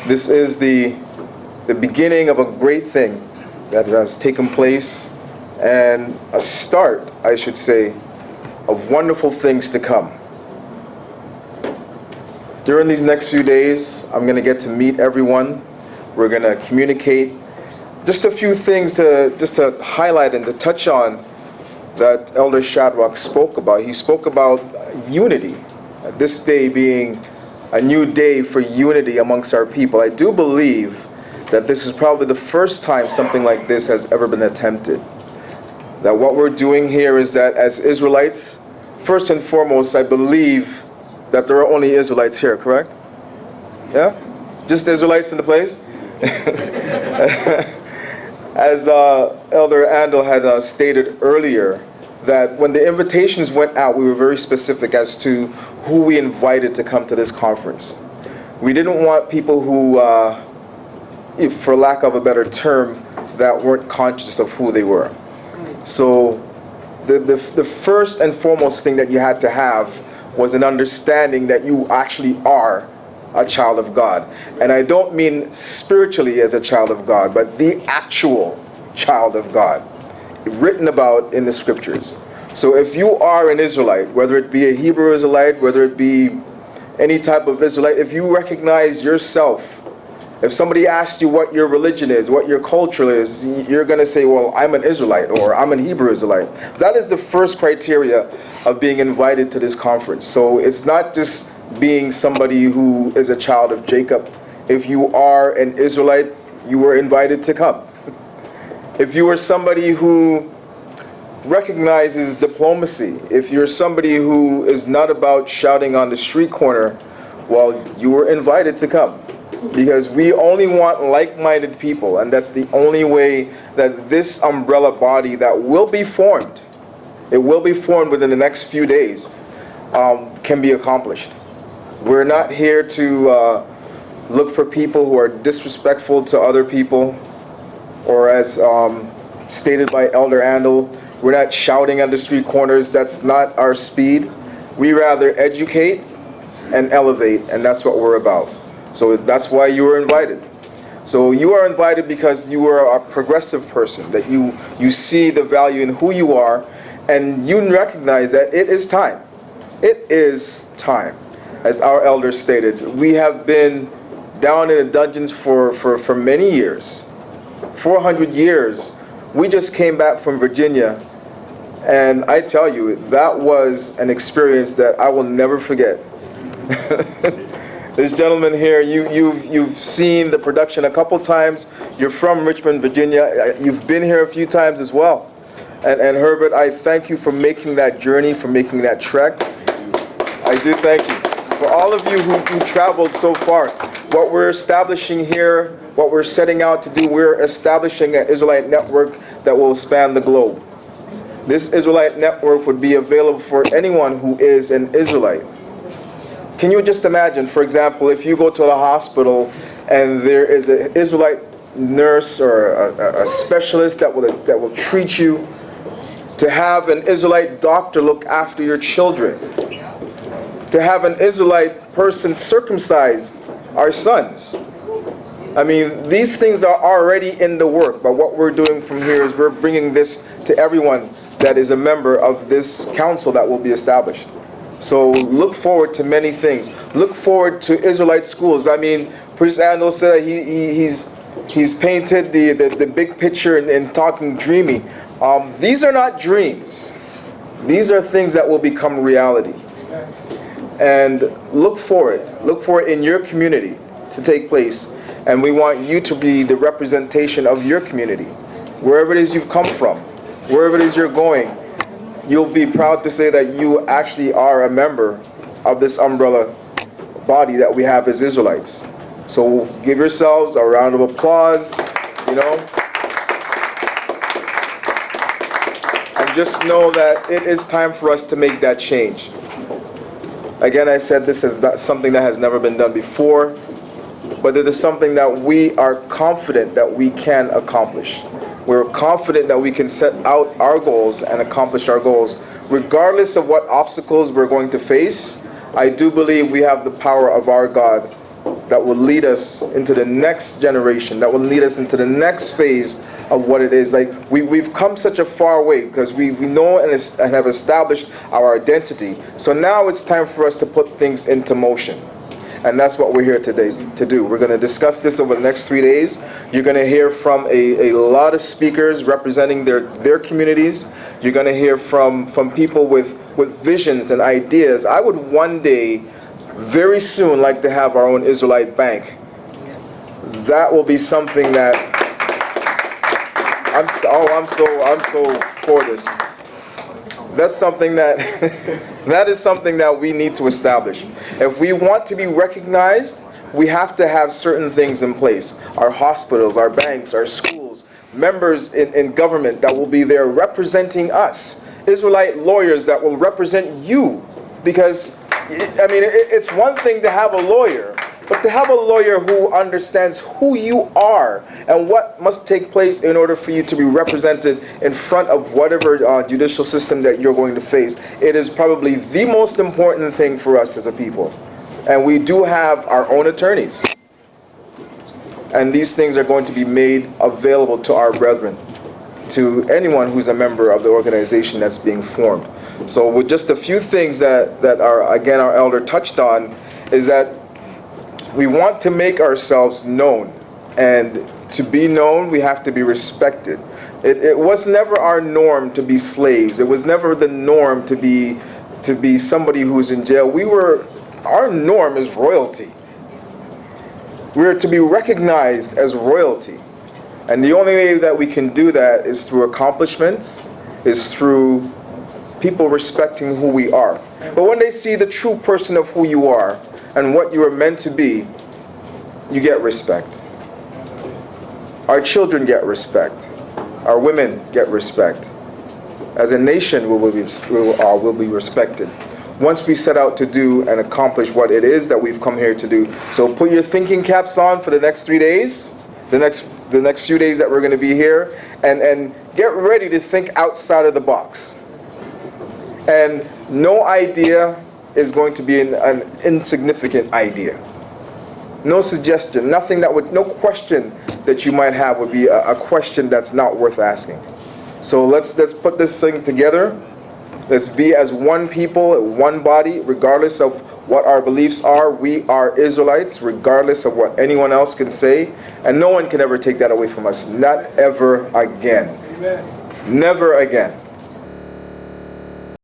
This is the beginning of a great thing that has taken place, and a start, I should say, of wonderful things to come. During these next few days, I'm going to get to meet everyone. We're going to communicate just a few things to highlight and to touch on that Elder Shadrock spoke about. He spoke about unity, this day being a new day for unity amongst our people. I do believe that this is probably the first time something like this has ever been attempted. That what we're doing here is that as Israelites, first and foremost, I believe that there are only Israelites here, correct? Yeah? Just Israelites in the place? As Elder Andel had stated earlier, that when the invitations went out, we were very specific as to who we invited to come to this conference. We didn't want people who, for lack of a better term, that weren't conscious of who they were. So the first and foremost thing that you had to have was an understanding that you actually are a child of God. And I don't mean spiritually as a child of God, but the actual child of God, written about in the scriptures. So if you are an Israelite, whether it be a Hebrew Israelite, whether it be any type of Israelite, if you recognize yourself, if somebody asks you what your religion is, what your culture is, you're going to say, well, I'm an Israelite, or I'm an Hebrew Israelite. That is the first criteria of being invited to this conference. So it's not just being somebody who is a child of Jacob. If you are an Israelite, you were invited to come. If you are somebody who recognizes diplomacy, if you're somebody who is not about shouting on the street corner, well, you were invited to come. Because we only want like-minded people, and that's the only way that this umbrella body that will be formed, it will be formed within the next few days, can be accomplished. We're not here to look for people who are disrespectful to other people, or as stated by Elder Andel, we're not shouting on the street corners. That's not our speed. We rather educate and elevate, and that's what we're about. So that's why you were invited. So you are invited because you are a progressive person, that you see the value in who you are, and you recognize that it is time. It is time. As our elders stated, we have been down in the dungeons for many years. 400 years. We just came back from Virginia, and I tell you, that was an experience that I will never forget. This gentleman here, you've seen the production a couple times. You're from Richmond, Virginia. You've been here a few times as well. And Herbert, I thank you for making that journey, for making that trek. I do thank you. For all of you who traveled so far, what we're establishing here, what we're setting out to do, we're establishing an Israelite network that will span the globe. This Israelite network would be available for anyone who is an Israelite. Can you just imagine, for example, if you go to a hospital and there is an Israelite nurse or a specialist that will treat you, to have an Israelite doctor look after your children, to have an Israelite person circumcise our sons. I mean, these things are already in the work, but what we're doing from here is we're bringing this to everyone that is a member of this council that will be established. So look forward to many things. Look forward to Israelite schools. I mean, Priest Andel said he's painted the big picture and talking dreamy. These are not dreams. These are things that will become reality. And look for it. Look for it in your community to take place. And we want you to be the representation of your community. Wherever it is you've come from, wherever it is you're going, you'll be proud to say that you actually are a member of this umbrella body that we have as Israelites. So give yourselves a round of applause, you know. And just know that it is time for us to make that change. Again, I said this is not something that has never been done before, but it is something that we are confident that we can accomplish. We're confident that we can set out our goals and accomplish our goals. Regardless of what obstacles we're going to face, I do believe we have the power of our God that will lead us into the next generation, that will lead us into the next phase of what it is. Like we've come such a far way because we know and have established our identity. So now it's time for us to put things into motion. And that's what we're here today to do. We're going to discuss this over the next 3 days. You're going to hear from a lot of speakers representing their communities. You're going to hear from people with visions and ideas. I would one day, very soon, like to have our own Israelite bank. That will be something that I'm so for this. That's something that that is something that we need to establish. If we want to be recognized, we have to have certain things in place. Our hospitals, our banks, our schools, members in government that will be there representing us. Israelite lawyers that will represent you. Because, I mean, it's one thing to have a lawyer, but to have a lawyer who understands who you are and what must take place in order for you to be represented in front of whatever judicial system that you're going to face, it is probably the most important thing for us as a people. And we do have our own attorneys. And these things are going to be made available to our brethren, to anyone who's a member of the organization that's being formed. So with just a few things that are, again, our elder touched on, is that we want to make ourselves known, and to be known, we have to be respected. It was never our norm to be slaves. It was never the norm to be somebody who's in jail. Our norm is royalty. We're to be recognized as royalty. And the only way that we can do that is through accomplishments, is through people respecting who we are. But when they see the true person of who you are and what you are meant to be, you get respect. Our children get respect. Our women get respect. As a nation, we will be respected once we set out to do and accomplish what it is that we've come here to do. So put your thinking caps on for the next 3 days, the next few days that we're going to be here, and get ready to think outside of the box. And no idea is going to be an insignificant idea. No suggestion, no question that you might have would be a question that's not worth asking. So let's put this thing together. Let's be as one people, one body, regardless of what our beliefs are. We are Israelites, regardless of what anyone else can say. And no one can ever take that away from us. Not ever again. Amen. Never again.